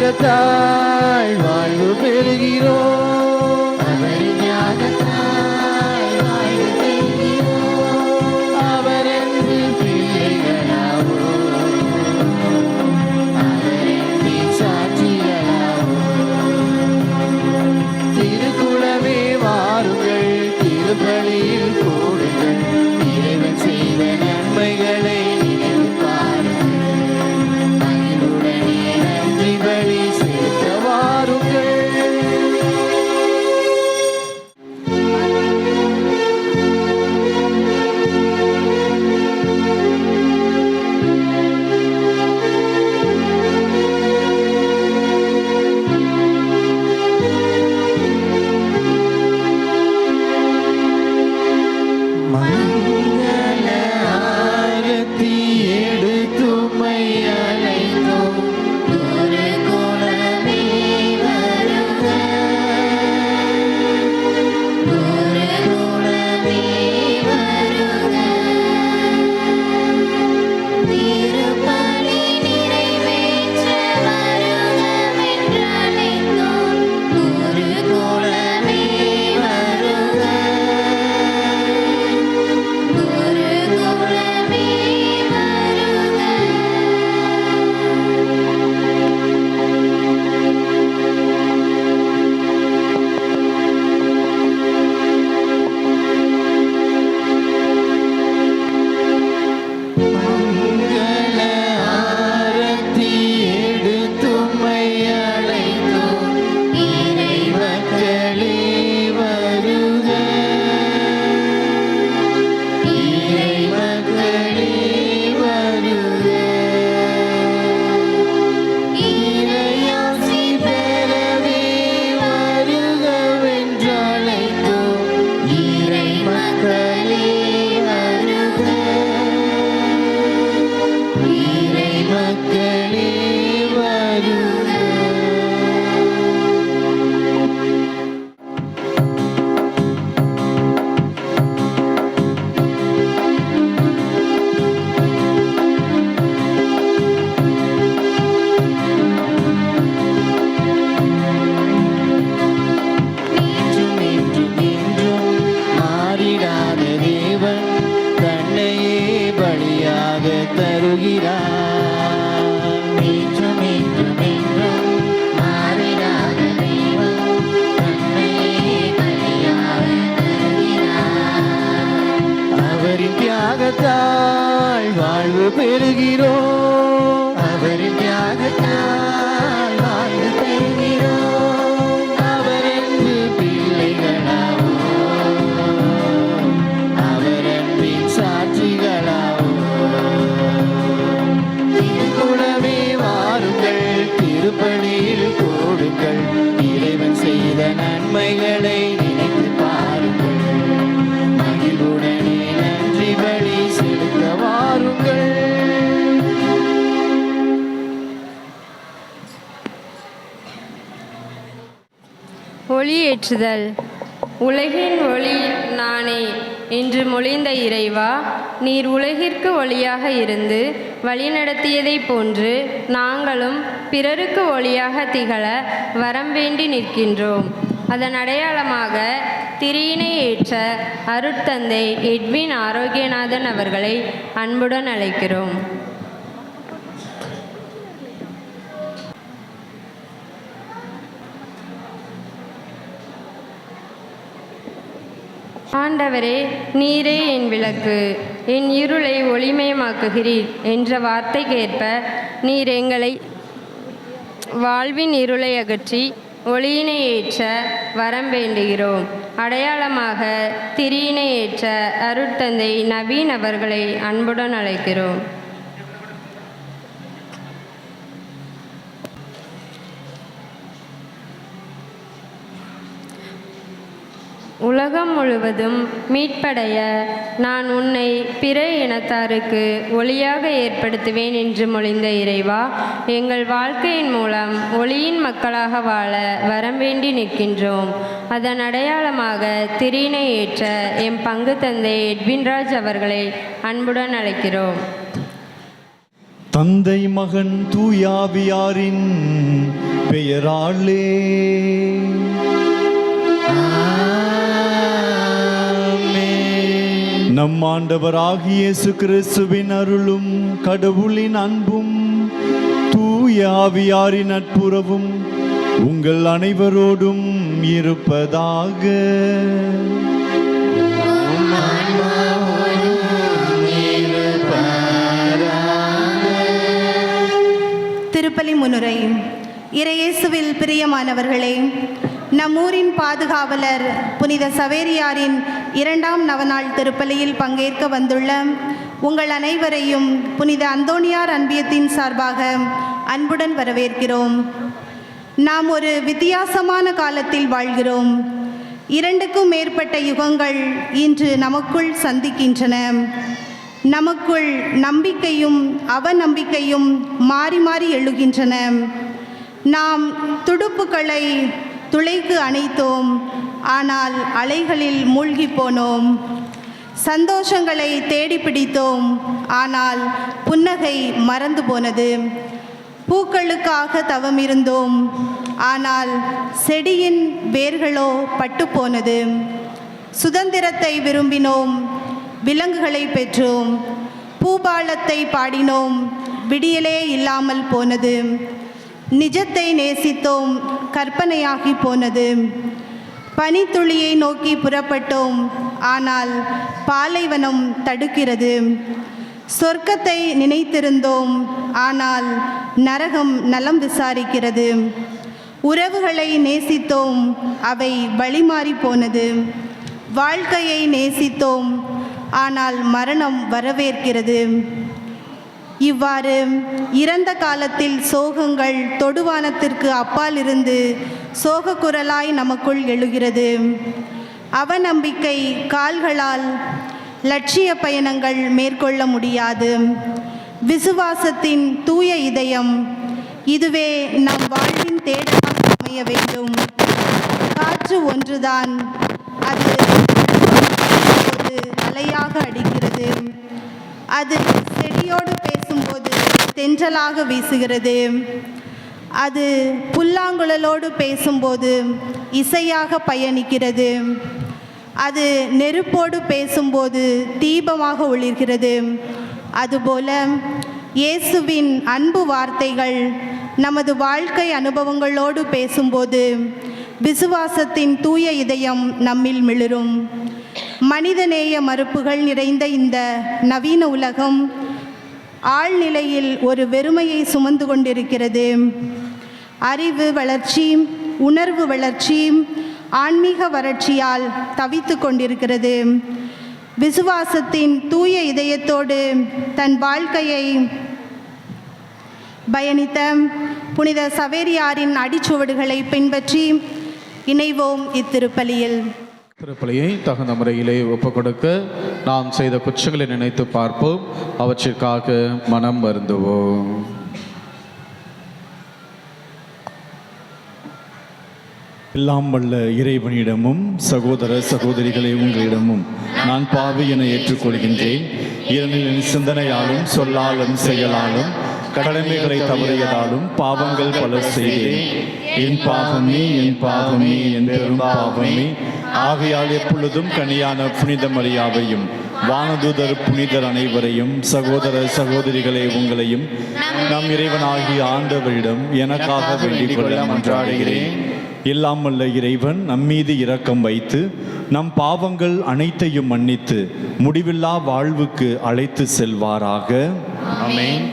தியாகத்தால் வாழ்வு பெறுகிறோம். அவரின் தியாகத்தால் வாழ்வு பெறுகிறோம். அவரது பிள்ளைகளாவோம், அவரின் சாட்சிகளாவோம். திருக்குலமே வாருங்கள், திருப்பலியில் கூடுங்கள், இறைவன் செய்த நன்மைகளை நினைத்து பாருங்கள். மகிழ்வுடனே நன்றி பலி செலுத்த வாருங்கள். மங்கள ஆரத்தி எடுத்துமை அழைத்தோம். குருகுலமே வருக, குருகுலமே வருக. திருப்பலி நிறைவேற்ற வருகவென்றழைத்தோம். குருகுலமே வருக, குருகுலமே வருக. மங்கள ஆரத்தி எடுத்துமை அழைத்தோம். இறைமக்களே வருக, இறைமக்களே வருக. இறையாசி பெறவே வருகவென்றழைத்தோம். இறைமக்களே வருக, இறைமக்களே வருக. நேற்றும் இன்றும் என்றும் மாறிடாத தேவன் தன்னையே பலியாக தருகிறார். நேற்றும் இன்றும் என்றும் மாறிடாத தெய்வம் தன்னையே பலியாக தருகிறார். அவரின் தியாகத்தால் வாழ்வு பெறுகிறோம். அவரின் தியாகத்தால் வாழ்வு பெறுகிறோம். அவரது பிள்ளைகளாவோம், அவரன்பின் சாட்சிகளாவோம். திருக்குலமே வாருங்கள், திருப்பலியில் கூடுங்கள், இறைவன் செய்த நன்மைகளை நினைத்து பாருங்கள். மகிழ்வுடனே நன்றி பலி செலுத்த வாருங்கள். ஒளியேற்றுதல். உலகின் ஒளி நானே என்று மொழிந்த இறைவா, நீர் உலகிற்கு ஒளியாக இருந்து வழிநடத்தியதைப் போன்று நாங்களும் பிறருக்கு ஒளியாக திகழ வரம் வேண்டி நிற்கின்றோம். அதன் அடையாளமாக திரியினை ஏற்ற அருட்தந்தை எட்வின் ஆரோக்கியநாதன் அவர்களை அன்புடன் அழைக்கிறோம். ஆண்டவரே, நீரே என் விளக்கு, என் இருளை ஒளிமயமாக்குகிறீர் என்ற வார்த்தைக்கேற்ப நீர் எங்களை வாழ்வின் இருளை அகற்றி ஒளியினை ஏற்ற வரம் வேண்டுகிறோம். அடையாளமாக திரியினை ஏற்ற அருட்தந்தை நவீன் அவர்களை அன்புடன் அழைக்கிறோம். உலகம் முழுவதும் மீட்படைய நான் உன்னை பிற இனத்தாருக்கு ஒளியாக ஏற்படுத்துவேன் என்று மொழிந்த இறைவா, எங்கள் வாழ்க்கையின் மூலம் ஒளியின் மக்களாக வாழ வரம் வேண்டி நிற்கின்றோம். அதன் அடையாளமாக திரியினை ஏற்ற எம் பங்கு தந்தை எட்வின்ராஜ் அவர்களை அன்புடன் அழைக்கிறோம். தந்தை மகன் தூயாவியாரின் பெயராலே நம் ஆண்டவராகிய இயேசு கிறிஸ்துவின் அருளும் கடவுளின் அன்பும் தூயாவியாரின் நட்புறவும் உங்கள் அனைவரோடும் இருப்பதாக. திருப்பலி முன்னுரை. இறையேசுவில் பிரியமானவர்களே, நம் ஊரின் பாதுகாவலர் புனித சவேரியாரின் 2ஆம் நவநாள் திருப்பலியில் பங்கேற்க வந்துள்ள உங்கள் அனைவரையும் புனித அந்தோணியார் அன்பியத்தின் சார்பாக அன்புடன் வரவேற்கிறோம். நாம் ஒரு வித்தியாசமான காலத்தில் வாழ்கிறோம். 2க்கும் மேற்பட்ட யுகங்கள் இன்று நமக்குள் சந்திக்கின்றன. நமக்குள் நம்பிக்கையும் அவநம்பிக்கையும் மாறி மாறி எழுகின்றன. நாம் துடுப்புகளை துளைக்கு அணைத்தோம், ஆனால் அலைகளில் மூழ்கி போனோம். சந்தோஷங்களை தேடி பிடித்தோம், ஆனால் புன்னகை மறந்து போனது. பூக்களுக்காக தவமிருந்தோம், ஆனால் செடியின் வேர்களோ பட்டு போனது. சுதந்திரத்தை விரும்பினோம், விலங்குகளை பெற்றோம். பூபாலத்தை பாடினோம், விடியலே இல்லாமல் போனது. நிஜத்தை நேசித்தோம், கற்பனையாகி போனது. பனித்துளியை நோக்கி புறப்பட்டோம், ஆனால் பாலைவனம் தடுக்கிறது. சொர்க்கத்தை நினைத்திருந்தோம், ஆனால் நரகம் நலம் விசாரிக்கிறது. உறவுகளை நேசித்தோம், அவை வழிமாறி போனது. வாழ்க்கையை நேசித்தோம், ஆனால் மரணம் வரவேற்கிறது. இவ்வாறு இறந்த காலத்தில் சோகங்கள் தொடுவானத்திற்கு அப்பால் இருந்து சோகக்குரலாய் நமக்குள் எழுகிறது. அவநம்பிக்கை கால்களால் லட்சிய பயணங்கள் மேற்கொள்ள முடியாது. விசுவாசத்தின் தூய இதயம், இதுவே நம் வாழ்வின் தேடலாக அமைய வேண்டும். காற்று ஒன்றுதான், அது அலையாக அடிக்கிறது. அது செடியோடு பேசும்போது தென்றலாக வீசுகிறது. அது புல்லாங்குழலோடு பேசும்போது இசையாக பயணிக்கிறது. அது நெருப்போடு பேசும்போது தீபமாக ஒளிர்கிறது. அதுபோல இயேசுவின் அன்பு வார்த்தைகள் நமது வாழ்க்கை அனுபவங்களோடு பேசும்போது விசுவாசத்தின் தூய இதயம் நம்மில் மிளிரும். மனிதநேய மறுப்புகள் நிறைந்த இந்த நவீன உலகம் ஆழ்நிலையில் ஒரு வெறுமையை சுமந்து கொண்டிருக்கிறது. அறிவு வளர்ச்சி, உணர்வு வளர்ச்சி, ஆன்மீக வறட்சியால் தவித்து கொண்டிருக்கிறது. விசுவாசத்தின் தூய இதயத்தோடு தன் வாழ்க்கையை பயணித்த புனித சவேரியாரின் அடிச்சுவடுகளை பின்பற்றி இணைவோம் இத்திருப்பலியில். திருப்பலியை தகுந்த முறையிலே ஒப்புக்கொடுக்க நாம் செய்த குற்றங்களை நினைத்து பார்ப்போம், அவற்றிற்காக மனம் வருந்துவோம். எல்லாம் வல்ல இறைவனிடமும் சகோதர சகோதரிகளை உங்களிடமும் நான் பாவி என ஏற்றுக்கொள்கின்றேன். ஏனெனில் என் சிந்தனையாலும் சொல்லாலும் செயலாலும் கடமைகளை தவறியதாலும் பாவங்கள் பல செய்தேன். என் பாவமே, என் பாவமே, என் பெரும் பாவமே. ஆகையால் எப்பொழுதும் கனியான புனித மரியாவையும் வானதூதர் புனிதர் அனைவரையும் சகோதர சகோதரிகளை உங்களையும் நம் இறைவனாகிய ஆண்டவரிடம் எனக்காக வேண்டிக் கொள்ள மன்றாடுகிறேன். எல்லாம் வல்ல இறைவன் நம்மீது இரக்கம் வைத்து நம் பாவங்கள் அனைத்தையும் மன்னித்து முடிவில்லா வாழ்வுக்கு அழைத்து செல்வாராக. ஆமென்.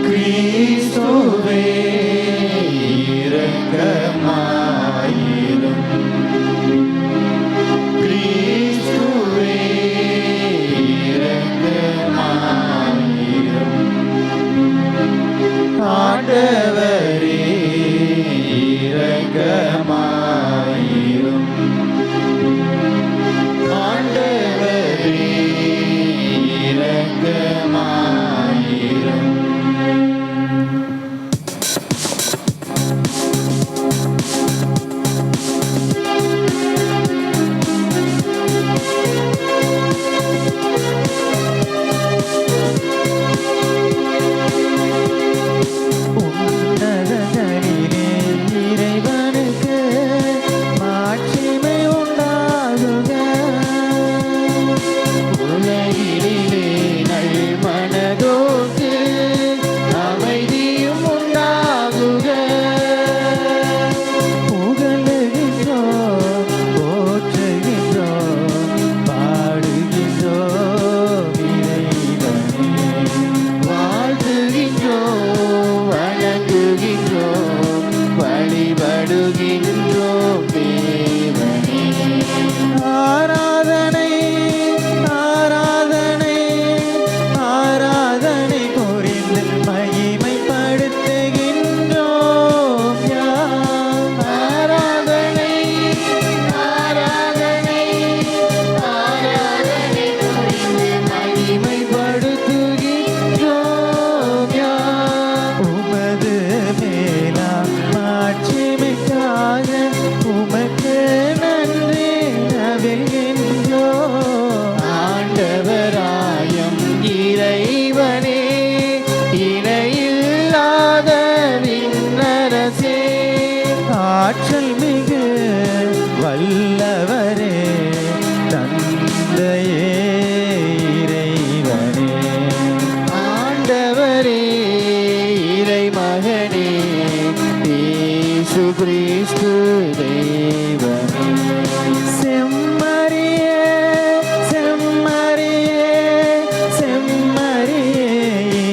கிறிஸ்துவே இரக்கமாயிரும். மிகு வல்லவரே தந்தையே இறைவனே ஆண்டவரே இறைமகனே இயேசு கிறிஸ்து தெய்வமே செம்மறியே செம்மறியே செம்மறியே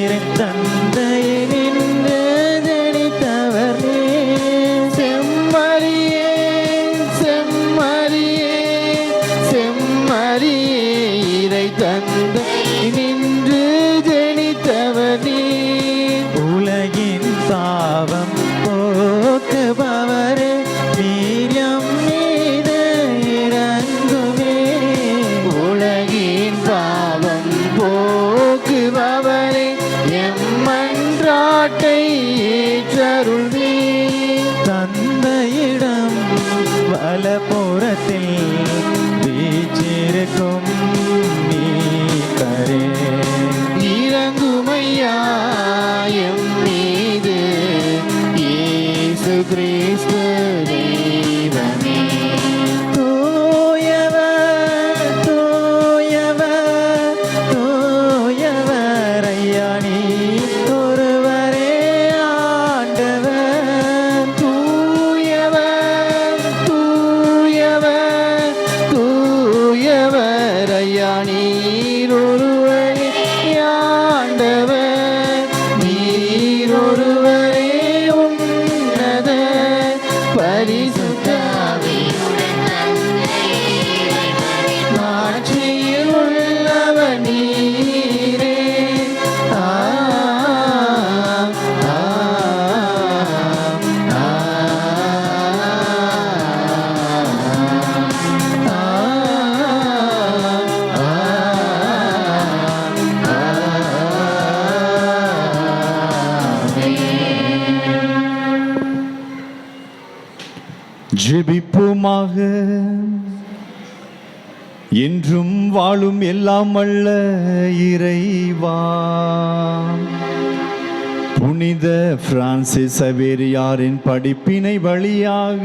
இறை தந்தையை நின்று ஜனித்தவர் நீ செம்மறியே செம்மறியே செம்மறியே இறை தந்தை நின்று ஜனித்தவர் நீ உலகின் பாவம் போக்குபவரே நீரியம் மீது இறங்குமே உலகின் பாவம் போக்குபவரே எம்மன்றாட்டை ஏற்றருள்வே தந்தையிடம் வலப்புறத்தில் வீற்றிருக்கும் மீட்பரே இறங்குமையா எம் மீது இயேசு கிறிஸ்து தெய்வமே தூயவர் தூயவர் தூயவர் ஐயா நீ ஒருவரே ஆண்டவர் தூயவர் தூயவர் தூயவர் ஐயா நீர் ஒருவரே ஆண்டவர் நீர் ஒருவரே உன்னத பரிசுத்தாவி மாட்சியில் உள்ளவர் நீரே ஆ ஆ ஆ ஜெபிப்போமாக. என்றும் வாழும் எல்லாம் வல்ல இறைவா, புனித பிரான்சிஸ் சவேரியாரின் படிப்பினை வழியாக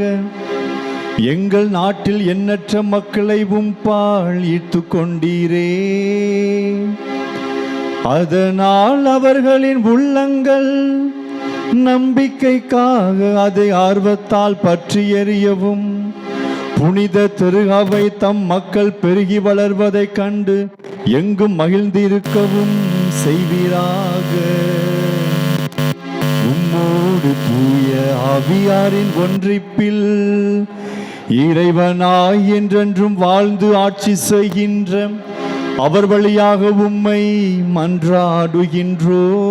எங்கள் நாட்டில் எண்ணற்ற மக்களை உம்பால் ஈர்த்து கொண்டீரே. அதனால் அவர்களின் உள்ளங்கள் நம்பிக்கைக்காக அதை ஆர்வத்தால் பற்றி எறியவும், புனித திரு அவை தம் மக்கள் பெருகி வளர்வதைக் கண்டு எங்கும் மகிழ்ந்திருக்கவும் செய்வீராக. உம்மோடு தூய ஆவியாரின் ஒன்றிப்பில் இறைவனாய் என்றென்றும் வாழ்ந்து ஆட்சி செய்கின்ற அவர் வழியாக உம்மை மன்றாடுகின்றோம்.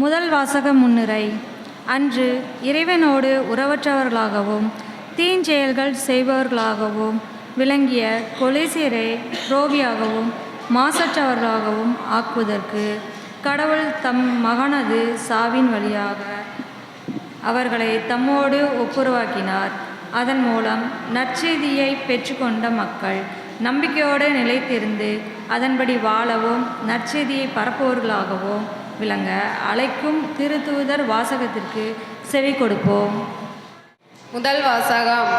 முதல் வாசக முன்னுரை. அன்று இறைவனோடு உறவற்றவர்களாகவும் தீஞ்செயல்கள் செய்பவர்களாகவும் விளங்கிய கொலேசியரை ரோபியாகவும் மாசற்றவர்களாகவும் ஆக்குவதற்கு கடவுள் தம் மகனது சாவின் வழியாக அவர்களை தம்மோடு ஒப்புரவாக்கினார். அதன் மூலம் நற்செய்தியை பெற்றுக்கொண்ட மக்கள் நம்பிக்கையோடு நிலைத்திருந்து அதன்படி வாழவும் நற்செய்தியை பரப்புவர்களாகவும் விளங்க அழைக்கும் திருத்தூதர் வாசகத்திற்கு செவி கொடுப்போம். முதல் வாசகம்.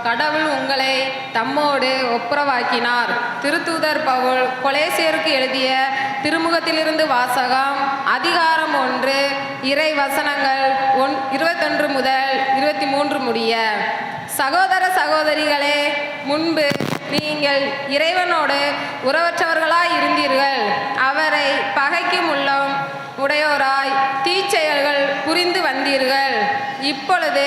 கடவுள் உங்களை தம்மோடு ஒப்புரவாக்கினார். திருத்தூதர் பவுல் கொலேசியருக்கு எழுதிய திருமுகத்திலிருந்து வாசகம். அதிகாரம் 1, இறை வசனங்கள் 21 முதல் 23 முடிய. சகோதர சகோதரிகளே, முன்பு நீங்கள் இறைவனோடு உறவற்றவர்களாய் இருந்தீர்கள். அவரை பகைக்கும் உள்ளம் உடையோராய் தீச்செயல்கள் புரிந்து வந்தீர்கள். இப்பொழுது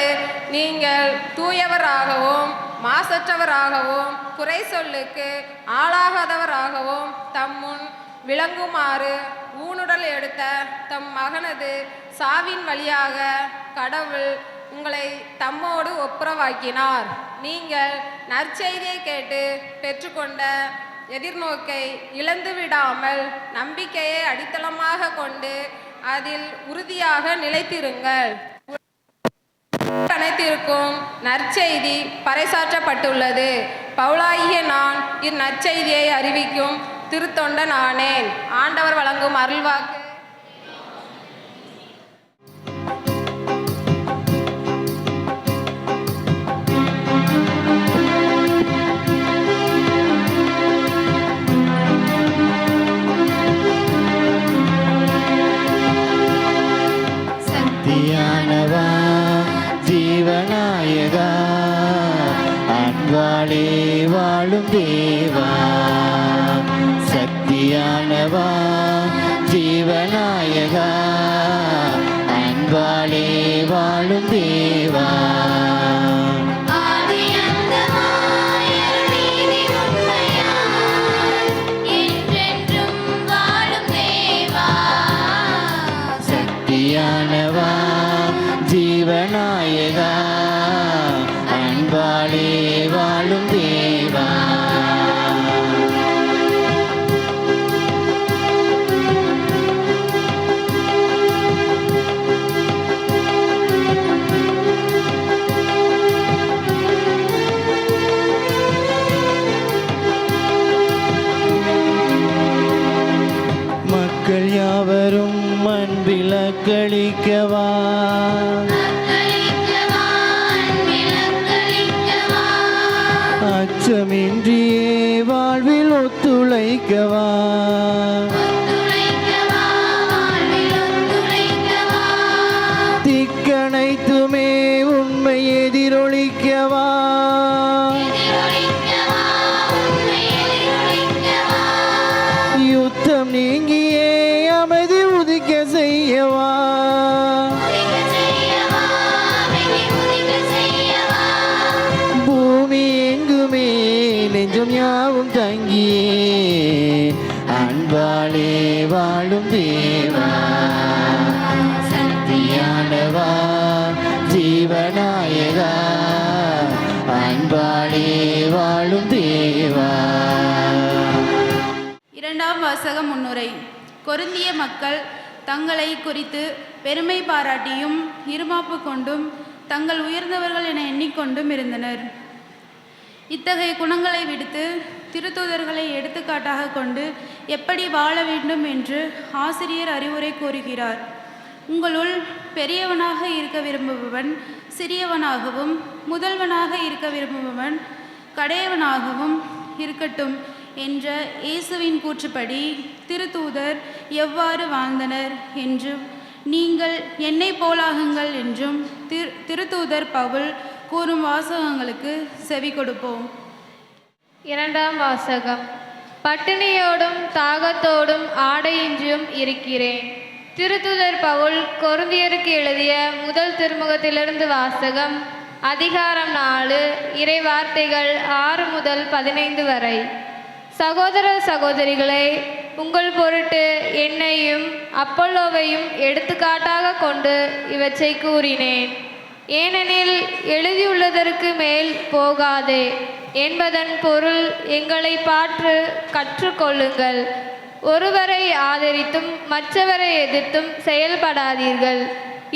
நீங்கள் தூயவராகவும் மாசற்றவராகவும் குறை சொல்லுக்கு ஆளாகாதவராகவும் தம்முன் விளங்குமாறு ஊனுடல் எடுத்த தம் மகனது சாவின் வழியாக கடவுள் உங்களை தம்மோடு ஒப்புரவாக்கினார். நீங்கள் நற்செய்தியை கேட்டு பெற்றுக்கொண்ட எதிர்நோக்கை இழந்துவிடாமல் நம்பிக்கையை அடித்தளமாக கொண்டு அதில் உறுதியாக நிலைத்திருங்கள். அனைத்திற்கும் நற்செய்தி பறைசாற்றப்பட்டுள்ளது. பவுலாகிய நான் இந்நற்செய்தியை அறிவிக்கும் திருத்தொண்டன் ஆனேன். ஆண்டவர் வழங்கும் அருள்வாக்கு. ஜீவநாயகா அன்பாலே வாழும் தேவா சக்தியானவா ஜீவநாயகா அன்பாலே வாழும் தேவா ஆதியந்தமாய் அருள்நீதி உண்மையாய் என்றென்றும் வாழும் தேவா சக்தியானவா ஜீவநாயகா அன்பாலே வாழும் தேவா மக்கள் யாவரும் அன்பில் அக்களிக்கவா அக்களிக்கவா அன்பில் அக்களிக்கவா அச்சமின்றியே வாழ்வில் ஒத்துழைக்கவா ஒத்துழைக்கவா வாழ்வில் ஒத்துழைக்கவா திக்கணைத்துமே உண்மை எதிரொலிக்கவா எதிரொலிக்கவா உண்மை எதிரொலிக்கவா யுத்தம் நீங்கியே அமைதி உதிக்க செய்யவா உதிக்க செய்யவா அமைதி உதிக்க செய்யவா பூமி எங்குமே நெஞ்சம் யாவும் தங்கியே அன்பாலே வாழும் தேவா சக்தியானவா ஜீவநாயகா அன்பாலே வாழும் தேவா. இரண்டாம் வாசக முன்னுரை. கொரிந்திய மக்கள் தங்களை குறித்து பெருமை பாராட்டியும் இருமாப்பு கொண்டும் தங்கள் உயர்ந்தவர்கள் என எண்ணிக்கொண்டும் இருந்தனர். இத்தகைய குணங்களை விடுத்து திருத்தூதர்களை எடுத்துக்காட்டாக கொண்டு எப்படி வாழ வேண்டும் என்று ஆசிரியர் அறிவுரை கூறுகிறார். உங்களுள் பெரியவனாக இருக்க விரும்புபவன் சிறியவனாகவும் முதல்வனாக இருக்க விரும்புபவன் கடையவனாகவும் இருக்கட்டும் என்ற இயேசுவின் கூற்றுப்படி திருத்தூதர் எவ்வாறு வாழ்ந்தனர் என்றும் நீங்கள் என்னை போலாகுங்கள் என்றும் திருத்தூதர் பவுல் கூறும் வாசகங்களுக்கு செவி கொடுப்போம். இரண்டாம் வாசகம். பட்டினியோடும் தாகத்தோடும் ஆடையின்றியும் இருக்கிறேன். திருத்தூதர் பவுல் கொரிந்தியருக்கு எழுதிய முதல் திருமுகத்திலிருந்து வாசகம். அதிகாரம் 4 இறை வார்த்தைகள் 6 முதல் 15 வரை. சகோதர சகோதரிகளே, உங்கள் பொருட்டு என்னையும் அப்பல்லோவையும் எடுத்துக்காட்டாக கொண்டு இவற்றை கூறினேன். ஏனெனில் எழுதியுள்ளதற்கு மேல் போகாதே என்பதன் பொருள் எங்களை பார்த்து கற்றுக்கொள்ளுங்கள். ஒருவரை ஆதரித்தும் மற்றவரை எதிர்த்தும் செயல்படாதீர்கள்.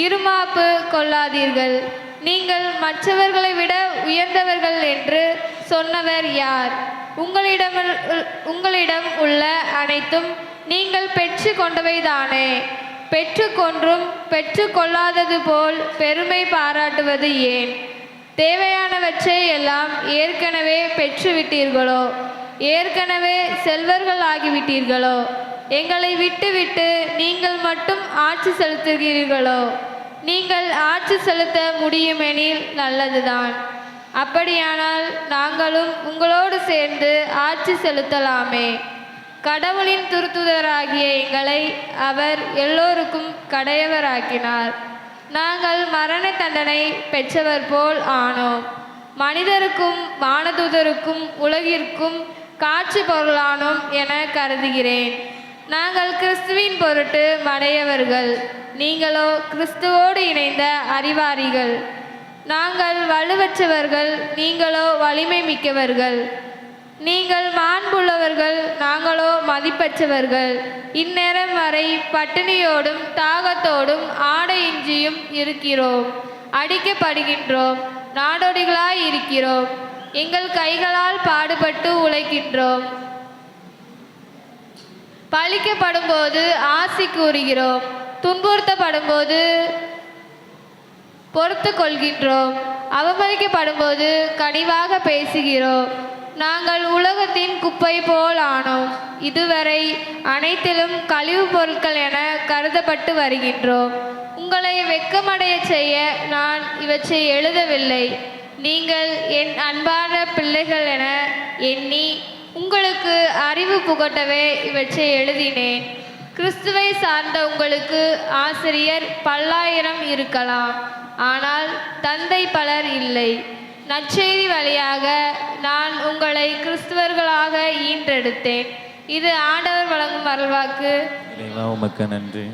இருமாப்பு கொள்ளாதீர்கள். நீங்கள் மற்றவர்களை விட உயர்ந்தவர்கள் என்று சொன்னவர் யார்? உங்களிடம் உள்ள அனைத்தும் நீங்கள் பெற்று கொண்டவைதானே. பெற்றுக்கொன்றும் பெற்றுக்கொள்ளாதது போல் பெருமை பாராட்டுவது ஏன்? தேவையானவற்றை எல்லாம் ஏற்கனவே பெற்றுவிட்டீர்களோ? ஏற்கனவே செல்வர்கள் ஆகிவிட்டீர்களோ? எங்களை விட்டுவிட்டு நீங்கள் மட்டும் ஆட்சி செலுத்துகிறீர்களோ? நீங்கள் ஆட்சி செலுத்த முடியுமெனில் நல்லதுதான். அப்படியானால் நாங்களும் உங்களோடு சேர்ந்து ஆட்சி செலுத்தலாமே. கடவுளின் திருத்துதராகிய எங்களை அவர் எல்லோருக்கும் கடையவராக்கினார். நாங்கள் மரண தண்டனை பெற்றவர் போல் ஆனோம். மனிதருக்கும் வானதூதருக்கும் உலகிற்கும் காட்சி பொருளானோம் என கருதுகிறேன். நாங்கள் கிறிஸ்துவின் பொருட்டு மடையவர்கள், நீங்களோ கிறிஸ்துவோடு இணைந்த அறிவாரிகள். நாங்கள் வலுவற்றவர்கள், நீங்களோ வலிமை மிக்கவர்கள். நீங்கள் மாண்புள்ளவர்கள், நாங்களோ மதிப்பற்றவர்கள். இந்நேரம் வரை பட்டினியோடும் தாகத்தோடும் ஆடையின்றியும் இருக்கிறோம். அடிக்கப்படுகின்றோம், நாடோடிகளாய் இருக்கிறோம். எங்கள் கைகளால் பாடுபட்டு உழைக்கின்றோம். பழிக்கப்படும் போது ஆசி கூறுகிறோம். துன்புறுத்தப்படும் போது பொறுத்து கொள்கின்றோம். அவமதிக்கப்படும் போது கனிவாக பேசுகிறோம். நாங்கள் உலகத்தின் குப்பை போல் ஆனோம். இதுவரை அனைத்திலும் கழிவுப் பொருட்கள் என கருதப்பட்டு வருகின்றோம். உங்களை வெட்கமடைய செய்ய நான் இவற்றை எழுதவில்லை. நீங்கள் என் அன்பான பிள்ளைகள் என எண்ணி உங்களுக்கு அறிவு புகட்டவே இவற்றை எழுதினேன். கிறிஸ்துவை சார்ந்த உங்களுக்கு ஆசிரியர் பல்லாயிரம் இருக்கலாம், ஆனால் தந்தை பலர் இல்லை. நற்செய்தி வழியாக நான் உங்களை கிறிஸ்துவர்களாக ஈன்றெடுத்தேன். இது ஆண்டவர் வழங்கும் அருள்வாக்கு. இறைவா உமக்கு நன்றி.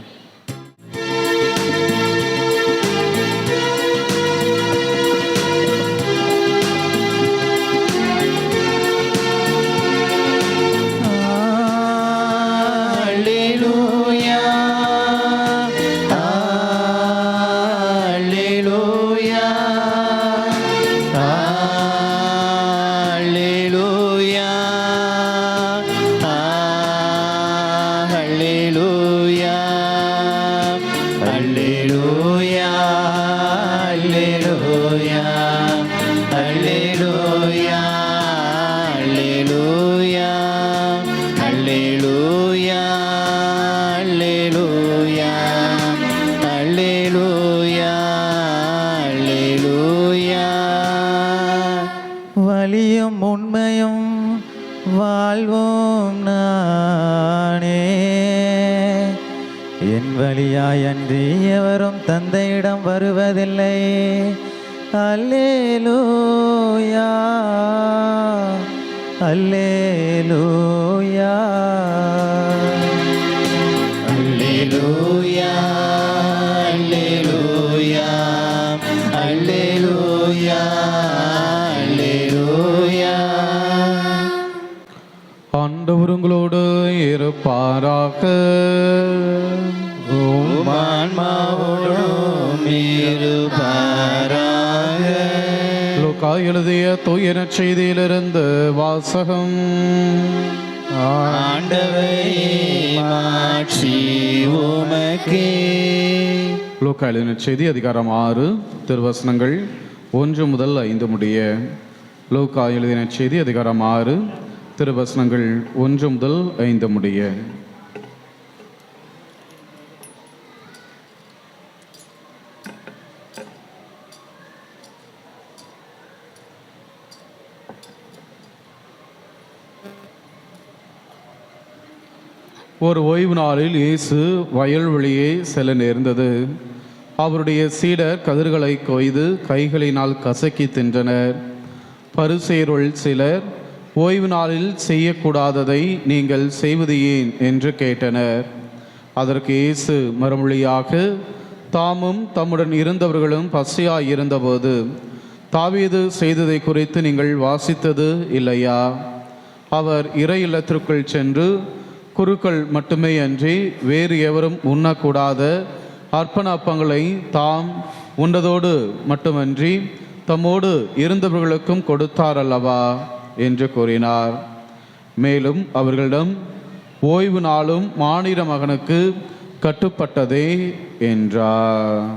வலியும் உண்மையும் வாழ்வோம் நானே, என் வழியாயன்றி எவரும் தந்தையிடம் வருவதில்லை. அல்லேலூயா அல்லேலூயா அல்லேலூயா அல்லேலூயா அல்லேலூயா அல்லேலூயா. ஆண்டவர் உங்களோடு இருப்பாராக. உம் ஆன்மாவோடும் இருப்பாராக. லூக்கா எழுதிய தூய நற்செய்தியிலிருந்து வாசகம். ஆண்டவரே மாட்சி உமக்கே. லூக்கா எழுதிய நற்செய்தி அதிகாரம் 6 திருவசனங்கள் 1 முதல் 5 முடிய. லூக்கா எழுதிய நற்செய்தி அதிகாரம் 6 திருவசனங்கள் 1 முதல் 5 முடிய. ஒரு ஓய்வு நாளில் இயேசு வயல்வெளியே செல்ல நேர்ந்தது. அவருடைய சீடர் கதிர்களை கொய்து கைகளினால் கசக்கி தின்றனர். பரிசேயருள் சிலர், ஓய்வு நாளில் செய்யக்கூடாததை நீங்கள் செய்வது ஏன் என்று கேட்டனர். அதற்கு இயேசு மறுமொழியாக, தாமும் தம்முடன் இருந்தவர்களும் பசியாய் இருந்தபோது தாவீது செய்ததை குறித்து நீங்கள் வாசித்தது இல்லையா? அவர் இறை இல்லத்திற்குள் சென்று குருக்கள் மட்டுமே அன்றி வேறு எவரும் உண்ணக்கூடாத அர்ப்பண அப்பங்களை தாம் உண்டதோடு மட்டுமன்றி தம்மோடு இருந்தவர்களுக்கும் கொடுத்தார் அல்லவா என்று கூறினார். மேலும் அவர்களிடம், ஓய்வு நாளும் மானிட மகனுக்கு கட்டுப்பட்டதே என்றார்.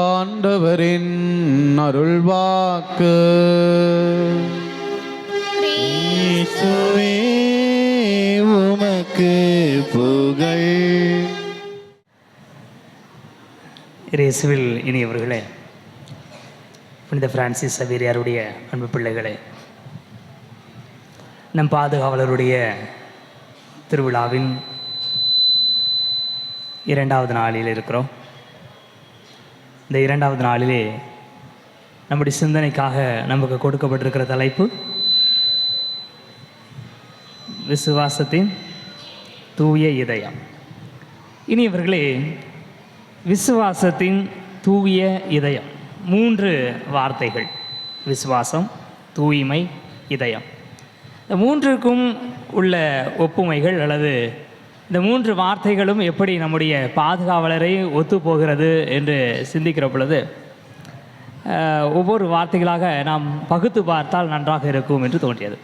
ஆண்டவரின் அருள்வாக்கு. இயேசுவே உமக்கு புகழ். இயேசுவில் இனியவர்களே, புனித பிரான்சிஸ் சவேரியாருடைய அன்பு பிள்ளைகளே, நம் பாதுகாவலருடைய திருவிழாவின் 2வது நாளில் இருக்கிறோம். இந்த 2வது நாளிலே நம்முடைய சிந்தனைக்காக நமக்கு கொடுக்கப்பட்டிருக்கிற தலைப்பு விசுவாசத்தின் தூய இதயம். இனியவர்களே, விசுவாசத்தின் தூய இதயம், 3 வார்த்தைகள்: விசுவாசம், தூய்மை, இதயம். இந்த 3க்கும் உள்ள ஒப்புமைகள் அல்லது இந்த 3 வார்த்தைகளும் எப்படி நம்முடைய பாதுகாவலரை ஒத்துப்போகிறது என்று சிந்திக்கிற பொழுது ஒவ்வொரு வார்த்தைகளாக நாம் பகுத்து பார்த்தால் நன்றாக இருக்கும் என்று தோன்றியது.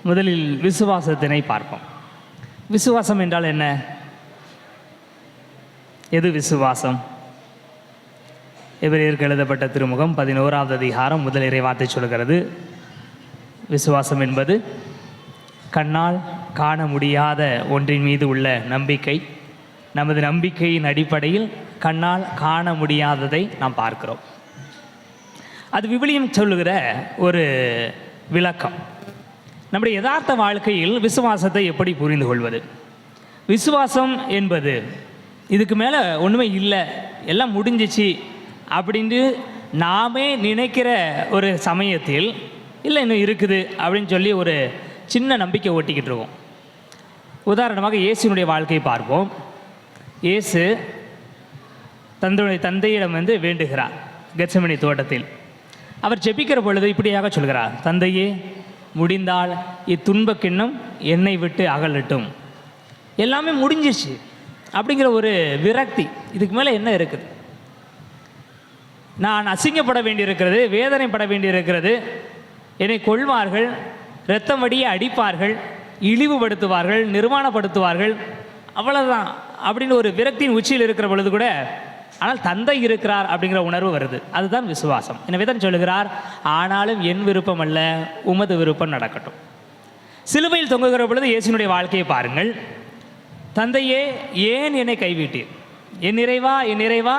முதலில் விசுவாசத்தினை பார்ப்போம். விசுவாசம் என்றால் என்ன? எது விசுவாசம்? எபிரேயருக்கு எழுதப்பட்ட திருமுகம் 11வது அதிகாரம் முதல் இறைவார்த்தை சொல்கிறது, விசுவாசம் என்பது கண்ணால் காண முடியாத ஒன்றின் மீது உள்ள நம்பிக்கை. நமது நம்பிக்கையின் அடிப்படையில் கண்ணால் காண முடியாததை நாம் பார்க்கிறோம். அது விவிலியம் சொல்லுகிற ஒரு விளக்கம். நம்முடைய யதார்த்த வாழ்க்கையில் விசுவாசத்தை எப்படி புரிந்து கொள்வது? விசுவாசம் என்பது இதுக்கு மேலே ஒன்றுமே இல்லை, எல்லாம் முடிஞ்சிச்சு அப்படின்ட்டு நாமே நினைக்கிற ஒரு சமயத்தில் இல்லை இன்னும் இருக்குது அப்படின்னு சொல்லி ஒரு சின்ன நம்பிக்கை ஓட்டிக்கிட்டு இருக்கோம். உதாரணமாக இயேசுனுடைய வாழ்க்கையை பார்ப்போம். இயேசு தந்தையிடம் வேண்டுகிறார் கெத்செமனி தோட்டத்தில். அவர் ஜெபிக்கிற பொழுது இப்படியாக சொல்கிறார், தந்தையே, முடிந்தால் இத்துன்பக் கிண்ணம் என்னை விட்டு அகலட்டும். எல்லாமே முடிஞ்சிச்சு அப்படிங்கிற ஒரு விரக்தி. இதுக்கு மேலே என்ன இருக்குது? நான் அசிங்கப்பட வேண்டியிருக்கிறது, வேதனைப்பட வேண்டியிருக்கிறது, என்னை கொள்வார்கள், இரத்தம் வடிய அடிப்பார்கள், இழிவுபடுத்துவார்கள், நிர்மாணப்படுத்துவார்கள், அவ்வளோதான் அப்படின்னு ஒரு விரக்தியின் உச்சியில் இருக்கிற பொழுது கூட ஆனால் தந்தை இருக்கிறார் அப்படிங்கிற உணர்வு வருது. அதுதான் விசுவாசம். எனவே தான் சொல்லுகிறார், ஆனாலும் என் விருப்பம் அல்ல, உமது விருப்பம் நடக்கட்டும். சிலுவையில் தொங்குகிற பொழுது இயேசுனுடைய வாழ்க்கையை பாருங்கள். தந்தையே, ஏன் என்னை கைவிட்டீர்? என் நிறைவா, என் நிறைவா,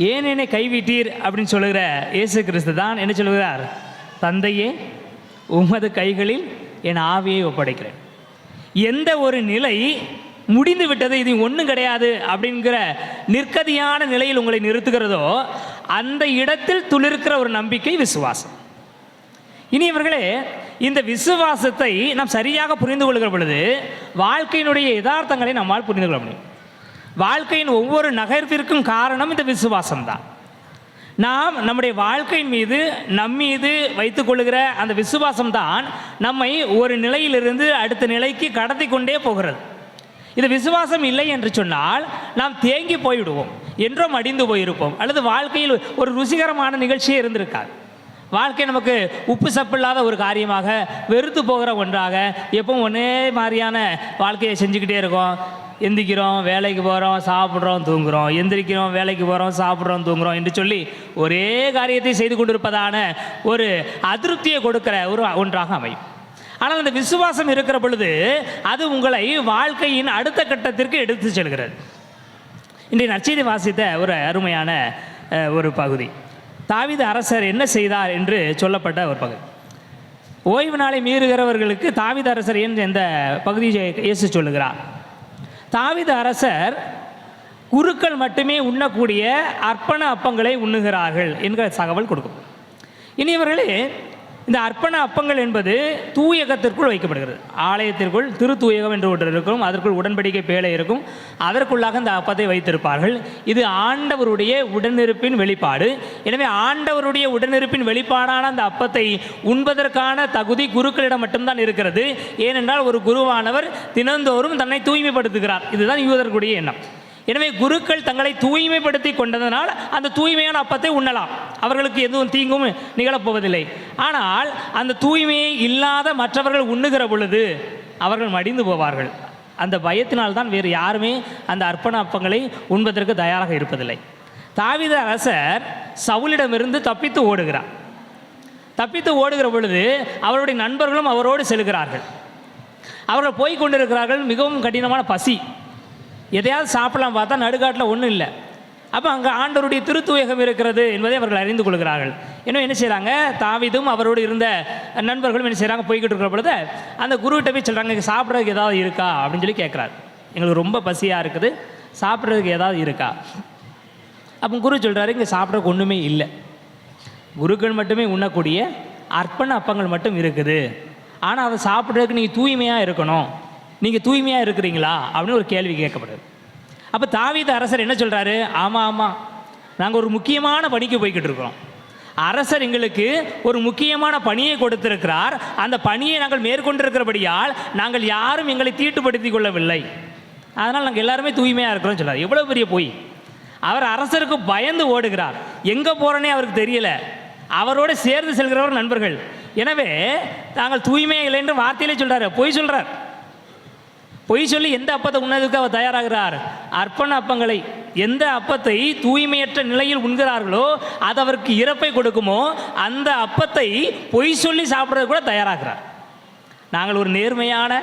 ஏன் என்னை கைவிட்டீர் அப்படின்னு சொல்லுகிற இயேசு கிறிஸ்து தான் என்ன சொல்லுகிறார்? தந்தையே, உமது கைகளில் என் ஆவியை ஒப்படைக்கிறேன். எந்த ஒரு நிலை முடிந்து விட்டது, இது ஒன்றும் கிடையாது அப்படிங்கிற நிற்கதியான நிலையில் உங்களை நிறுத்துகிறதோ அந்த இடத்தில் துளிர்க்கிற ஒரு நம்பிக்கை விசுவாசம். இனி இவர்களே, இந்த விசுவாசத்தை நாம் சரியாக புரிந்து கொள்கிற பொழுது வாழ்க்கையினுடைய யதார்த்தங்களை நம்மால் புரிந்து கொள்ள முடியும். வாழ்க்கையின் ஒவ்வொரு நகர்விற்கும் காரணம் இந்த விசுவாசம்தான். நாம் நம்முடைய வாழ்க்கையின் மீது நம்மீது வைத்துக் கொள்கிற அந்த விசுவாசம்தான் நம்மை ஒரு நிலையிலிருந்து அடுத்த நிலைக்கு கடத்தி கொண்டே போகிறது. இது விசுவாசம் இல்லை என்று சொன்னால் நாம் தேங்கி போய்விடுவோம், என்றும் அடிந்து போயிருப்போம், அல்லது வாழ்க்கையில் ஒரு ருசிகரமான நிகழ்ச்சியே இருந்திருக்காது. வாழ்க்கை நமக்கு உப்பு சப்பு இல்லாத ஒரு காரியமாக, வெறுத்து போகிற ஒன்றாக, எப்பவும் ஒரே மாதிரியான வாழ்க்கையை செஞ்சுக்கிட்டே இருக்கோம். எந்திரிக்கிறோம், வேலைக்கு போகிறோம், சாப்பிட்றோம், தூங்குகிறோம், எந்திரிக்கிறோம், வேலைக்கு போகிறோம், சாப்பிட்றோம், தூங்குகிறோம் என்று சொல்லி ஒரே காரியத்தை செய்து கொண்டிருப்பதான ஒரு அதிருப்தியை கொடுக்கிற ஒன்றாக அமையும். ஆனால் அந்த விசுவாசம் இருக்கிற பொழுது அது உங்களை வாழ்க்கையின் அடுத்த கட்டத்திற்கு எடுத்து செல்கிறது. இன்றைய நற்செய்தி வாசித்த ஒரு அருமையான ஒரு பகுதி, தாவீது அரசர் என்ன செய்தார் என்று சொல்லப்பட்ட ஒரு பகுதி. ஓய்வு நாளை மீறுகிறவர்களுக்கு தாவீது அரசர் என்று இந்த பகுதியை இயேசு சொல்லுகிறார். தாவீது அரசர் குருக்கள் மட்டுமே உண்ணக்கூடிய அர்ப்பண அப்பங்களை உண்ணுகிறார்கள் என்கிற தகவல் கொடுக்கும். இனியவர்களே, இந்த அர்ப்பண அப்பங்கள் என்பது தூயகத்திற்குள் வைக்கப்படுகிறது. ஆலயத்திற்குள் திருத்தூயகம் என்று ஒன்று இருக்கும், அதற்குள் உடன்படிக்கை பேழை இருக்கும், அதற்குள்ளாக இந்த அப்பத்தை வைத்திருப்பார்கள். இது ஆண்டவருடைய உடனிருப்பின் வெளிப்பாடு. எனவே ஆண்டவருடைய உடனிருப்பின் வெளிப்பாடான அந்த அப்பத்தை உண்பதற்கான தகுதி குருக்களிடம் மட்டும்தான் இருக்கிறது. ஏனென்றால் ஒரு குருவானவர் தினந்தோறும் தன்னை தூய்மைப்படுத்துகிறார். இதுதான் யூதர்களுடைய எண்ணம். எனவே குருக்கள் தங்களை தூய்மைப்படுத்தி கொண்டதனால் அந்த தூய்மையான அப்பத்தை உண்ணலாம், அவர்களுக்கு எதுவும் தீங்கும் நிகழப்போவதில்லை. ஆனால் அந்த தூய்மையை இல்லாத மற்றவர்கள் உண்ணுகிற பொழுது அவர்கள் மடிந்து போவார்கள். அந்த பயத்தினால்தான் வேறு யாருமே அந்த அர்ப்பண அப்பங்களை உண்பதற்கு தயாராக இருப்பதில்லை. தாவீது அரசர் சவுலிடமிருந்து தப்பித்து ஓடுகிறார். தப்பித்து ஓடுகிற பொழுது அவருடைய நண்பர்களும் அவரோடு செல்கிறார்கள். அவர்கள் போய் கொண்டிருக்கிறார்கள். மிகவும் கடினமான பசி, எதையாவது சாப்பிடலாம் பார்த்தா நடுக்காட்டில் ஒன்றும் இல்லை. அப்போ அங்கே ஆண்டவருடைய திருத்தூயகம் இருக்கிறது என்பதை அவர்கள் அறிந்து கொள்கிறார்கள். இன்னும் என்ன செய்கிறாங்க, தாவீதும் அவரோடு இருந்த நண்பர்களும் என்ன செய்கிறாங்க, போய்கிட்டு இருக்கிற பொழுது அந்த குருவிட்ட போய் சொல்கிறாங்க, இங்கே சாப்பிட்றதுக்கு ஏதாவது இருக்கா அப்படின்னு சொல்லி கேட்குறாரு. எங்களுக்கு ரொம்ப பசியாக இருக்குது, சாப்பிட்றதுக்கு ஏதாவது இருக்கா? அப்போ குரு சொல்கிறாரு, இங்கே சாப்பிட்றதுக்கு ஒன்றுமே இல்லை, குருக்கள் மட்டுமே உண்ணக்கூடிய அர்ப்பண அப்பங்கள் மட்டும் இருக்குது. ஆனால் அதை சாப்பிட்றதுக்கு நீங்கள் தூய்மையாக இருக்கணும், நீங்கள் தூய்மையாக இருக்கிறீங்களா அப்படின்னு ஒரு கேள்வி கேட்கப்படுது. அப்போ தாவீது அரசர் என்ன சொல்கிறாரு, ஆமாம், நாங்கள் ஒரு முக்கியமான பணிக்கு போய்கிட்டு இருக்கிறோம். அரசர் எங்களுக்கு ஒரு முக்கியமான பணியை கொடுத்திருக்கிறார். அந்த பணியை நாங்கள் மேற்கொண்டிருக்கிறபடியால் நாங்கள் யாரும் எங்களை தீட்டுப்படுத்தி கொள்ளவில்லை, அதனால் நாங்கள் எல்லாருமே தூய்மையாக இருக்கிறோம் சொல்கிறார். எவ்வளோ பெரிய பொய்! அவர் அரசருக்கு பயந்து ஓடுகிறார். எங்கே போகிறனே அவருக்கு தெரியல. அவரோடு சேர்ந்து செல்கிறவர் நண்பர்கள். எனவே நாங்கள் தூய்மையாக இல்லை என்று வார்த்தையிலே சொல்கிறார், பொய் சொல்கிறார். பொய் சொல்லி எந்த அப்பத்தை உண்ணதுக்கு அவர் தயாராகிறார்? அர்ப்பண அப்பங்களை. எந்த அப்பத்தை தூய்மையற்ற நிலையில் உண்கிறார்களோ அது அவருக்கு இறப்பை கொடுக்குமோ அந்த அப்பத்தை பொய் சொல்லி சாப்பிட்றது கூட தயாராகிறார். நாங்கள் ஒரு நேர்மையான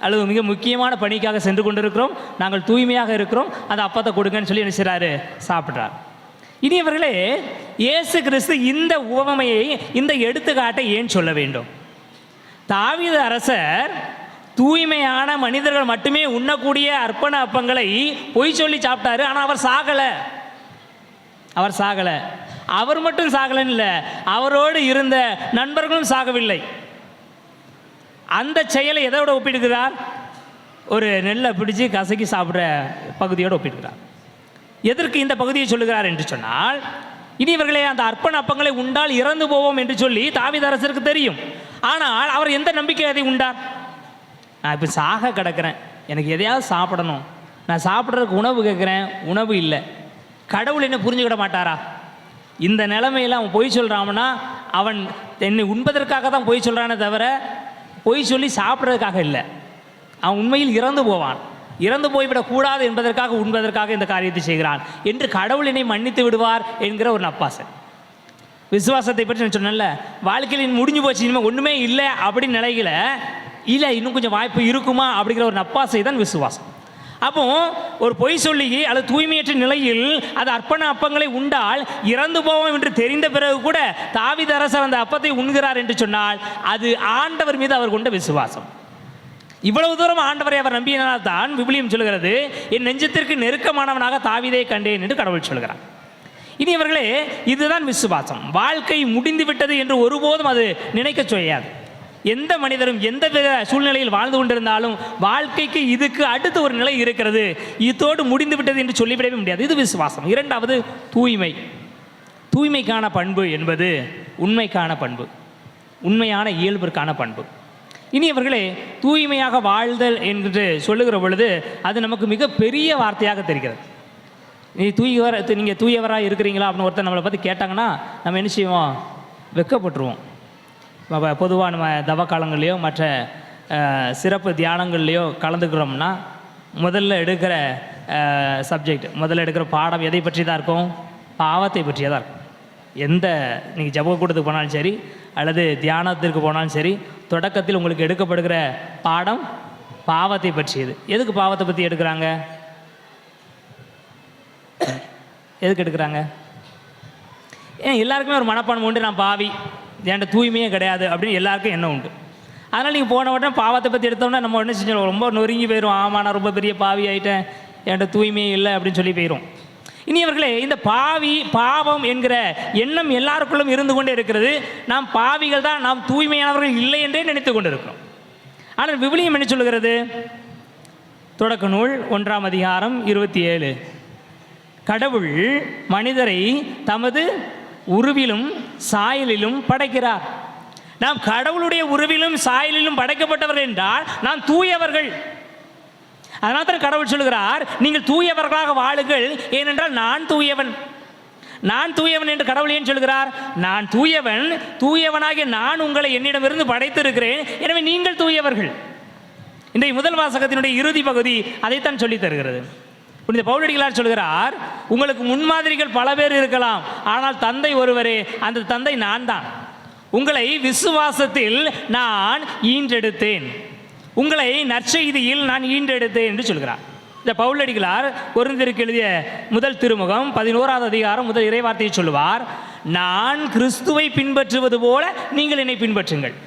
அல்லது மிக முக்கியமான பணிக்காக சென்று கொண்டிருக்கிறோம், நாங்கள் தூய்மையாக இருக்கிறோம், அந்த அப்பத்தை கொடுங்கன்னு சொல்லி என்ன செய்கிறாரு, சாப்பிட்றார். இனியவர்களே, இயேசு கிறிஸ்து இந்த உவமையை, இந்த எடுத்துக்காட்டை ஏன் சொல்ல வேண்டும்? தாவீது அரசர் தூய்மையான மனிதர்கள் மட்டுமே உண்ணக்கூடிய அர்ப்பண அப்பங்களை பொய் சொல்லி சாப்பிட்டாரு. ஆனால் அவர் சாகலை. அவர் மட்டும் சாகலன்னு இல்லை, அவரோடு இருந்த நண்பர்களும் சாகவில்லை. அந்த செயலை எதோட ஒப்பிடுகிறார்? ஒரு நெல்லை பிடிச்சி கசக்கி சாப்பிட்ற பகுதியோடு ஒப்பிடுகிறார். எதற்கு இந்த பகுதியை சொல்லுகிறார் என்று சொன்னால், இனியவர்களே, அந்த அர்ப்பண அப்பங்களை உண்டால் இறந்து போவோம் என்று சொல்லி தாவீது அரசருக்கு தெரியும். ஆனால் அவர் எந்த நம்பிக்கை அதை உண்டார்? நான் இப்போ சாக கிடக்கிறேன், எனக்கு எதையாவது சாப்பிடணும், நான் சாப்பிட்றதுக்கு உணவு கேட்குறேன், உணவு இல்லை. கடவுள் என்ன புரிஞ்சுக்கிட மாட்டாரா? இந்த நிலைமையில் அவன் பொய் சொல்கிறான்னா அவன் என்னை உண்பதற்காக தான் பொய் சொல்கிறானே தவிர பொய் சொல்லி சாப்பிட்றதுக்காக இல்லை. அவன் உண்மையில் இறந்து போவான். இறந்து போய்விடக்கூடாது என்பதற்காக உண்பதற்காக இந்த காரியத்தை செய்கிறான் என்று கடவுள் என்னை மன்னித்து விடுவார் என்கிற ஒரு நப்பாசை. விசுவாசத்தை பற்றி நான் சொன்னேன்ல, வாழ்க்கையில் முடிஞ்சு போச்சு, இனிமேல் ஒன்றுமே இல்லை அப்படின்னு நிலையில இல்லை, இன்னும் கொஞ்சம் வாய்ப்பு இருக்குமா அப்படிங்கிற ஒரு நப்பாசை தான் விசுவாசம். அப்போ ஒரு பொய் சொல்லி அல்லது தூய்மையற்ற நிலையில் அது அர்ப்பண அப்பங்களை உண்டால் இறந்து போவோம் என்று தெரிந்த பிறகு கூட தாவீது அரசர் அந்த அப்பத்தை உண்கிறார் என்று சொன்னால் அது ஆண்டவர் மீது அவர் கொண்ட விசுவாசம். இவ்வளவு தூரம் ஆண்டவரை அவர் நம்பியனால் தான் விவிலியம் சொல்கிறது, என் நெஞ்சத்திற்கு நெருக்கமானவனாக தாவீதை கண்டேன் என்று கடவுள் சொல்கிறார். இனியவர்களே, இதுதான் விசுவாசம். வாழ்க்கை முடிந்து விட்டது என்று ஒருபோதும் அது நினைக்க செய்யாது. எந்த மனிதரும் எந்த வித சூழ்நிலையில் வாழ்ந்து கொண்டிருந்தாலும் வாழ்க்கைக்கு இதுக்கு அடுத்த ஒரு நிலை இருக்கிறது, இதோடு முடிந்து விட்டது என்று சொல்லிவிடவே முடியாது. இது விசுவாசம். இரண்டாவது, தூய்மை. தூய்மைக்கான பண்பு என்பது உண்மைக்கான பண்பு, உண்மையான இயல்பிற்கான பண்பு. இனியவர்களே, தூய்மையாக வாழ்தல் என்று சொல்லுகிற பொழுது அது நமக்கு மிக பெரிய வார்த்தையாக தெரிகிறது. நீங்கள் தூயவராக இருக்கிறீங்களா அப்படின்னு ஒருத்தர் நம்மளை பற்றி கேட்டாங்கன்னா நம்ம என்ன செய்வோம்? வெட்கப்பட்டுருவோம். பொதுவாக நம்ம தவ காலங்கள்லையோ மற்ற சிறப்பு தியானங்கள்லையோ கலந்துக்கிறோம்னா முதல்ல எடுக்கிற சப்ஜெக்ட், முதல்ல எடுக்கிற பாடம் எதை பற்றி தான் இருக்கும்? பாவத்தை பற்றியே தான் இருக்கும். எந்த நீங்கள் ஜப கூட்டத்துக்கு போனாலும் சரி அல்லது தியானத்திற்கு போனாலும் சரி, தொடக்கத்தில் உங்களுக்கு எடுக்கப்படுகிற பாடம் பாவத்தை பற்றியது. எதுக்கு பாவத்தை பற்றி எடுக்கிறாங்க? எதுக்கு எடுக்கிறாங்க? ஏன் எல்லாருக்குமே ஒரு மனப்பான்மை உண்டு, நான் பாவி, என்கிட்ட தூய்மையே கிடையாது அப்படின்னு எல்லாருக்கும் எண்ணம் உண்டு. அதனால் நீங்கள் போன உடனே பாவத்தை பற்றி எடுத்தோம்னா நம்ம உடனே செஞ்சோம், ரொம்ப நொறுங்கி போயிடும். ஆமாம், நான் ரொம்ப பெரிய பாவி ஆகிட்டேன், என்கிட்ட தூய்மையே இல்லை அப்படின்னு சொல்லி போயிடும். இனியவர்களே, இந்த பாவம் என்கிற எண்ணம் எல்லாருக்குள்ளும் இருந்து கொண்டே இருக்கிறது. நாம் பாவிகள் தான், நாம் தூய்மையானவர்கள் இல்லை என்றே நினைத்து கொண்டு இருக்கிறோம். ஆனால் விவிலியம் என்ன சொல்லுகிறது? தொடக்க நூல் 1ஆம் அதிகாரம் 27, கடவுள் மனிதரை தமது உருவிலும் சாயலிலும் படைக்கிறார். நாம் கடவுளுடைய உருவிலும் சாயலிலும் படைக்கப்பட்டவர்கள் என்றால் நாம் தூயவர்கள். அதனால் தான் கடவுள் சொல்லுகிறார், நீங்கள் தூயவர்களாக வாழுங்கள், ஏனென்றால் நான் தூயவன். நான் தூயவன் என்று கடவுள் ஏன் சொல்கிறார்? நான் தூயவன், தூயவனாகிய நான் உங்களை என்னிடமிருந்து படைத்திருக்கிறேன், எனவே நீங்கள் தூயவர்கள். இன்றைய முதல் வாசகத்தினுடைய இறுதி பகுதி அதைத்தான் சொல்லி தருகிறது. புனித பவுலடிகளார் சொல்கிறார், உங்களுக்கு முன்மாதிரிகள் பல பேர் இருக்கலாம், ஆனால் தந்தை ஒருவரே, அந்த தந்தை நான் தான். உங்களை விசுவாசத்தில் நான் ஈன்றெடுத்தேன், உங்களை நற்செய்தியில் நான் ஈன்றெடுத்தேன் என்று சொல்கிறார். இந்த பவுலடிகளார் கொரிந்தியருக்கு எழுதிய முதல் திருமுகம் 11ஆவது அதிகாரம் முதல் இறைவார்த்தையை சொல்லுவார், நான் கிறிஸ்துவை பின்பற்றுவது போல நீங்கள் என்னை பின்பற்றுங்கள்.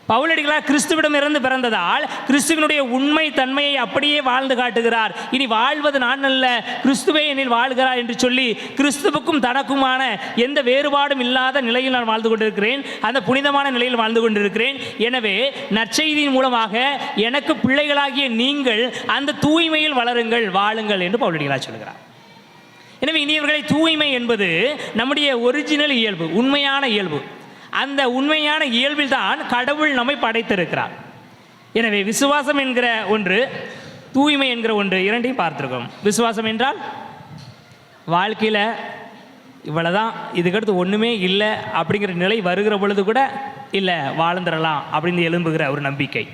பவுலடிகளார் கிறிஸ்துவிடம் இருந்து பிறந்ததால் கிறிஸ்துவனுடைய உண்மை தன்மையை அப்படியே வாழ்ந்து காட்டுகிறார். இனி வாழ்வது நான் அல்ல, கிறிஸ்துவே என்னில் வாழ்கிறார் என்று சொல்லி கிறிஸ்துவுக்கும் தனக்குமான எந்த வேறுபாடும் இல்லாத நிலையில் நான் வாழ்ந்து கொண்டிருக்கிறேன், அந்த புனிதமான நிலையில் வாழ்ந்து கொண்டிருக்கிறேன். எனவே நற்செய்தியின் மூலமாக எனக்கு பிள்ளைகளாகிய நீங்கள் அந்த தூய்மையில் வளருங்கள், வாழுங்கள் என்று பவுலடிகளார் சொல்கிறார். எனவே இனியவர்களை, தூய்மை என்பது நம்முடைய ஒரிஜினல் இயல்பு, உண்மையான இயல்பு. அந்த உண்மையான இயல்பில் தான் கடவுள் நம்மை படைத்திருக்கிறார். எனவே விசுவாசம் என்கிற ஒன்று, தூய்மை என்கிற ஒன்று, இரண்டையும் பார்த்துருக்கோம். விசுவாசம் என்றால் வாழ்க்கையில் இவ்வளோதான், இதுக்கடுத்து ஒன்றுமே இல்லை அப்படிங்கிற நிலை வருகிற பொழுது கூட இல்லை வாழ்ந்துடலாம் அப்படின்னு எழும்புகிற ஒரு நம்பிக்கை.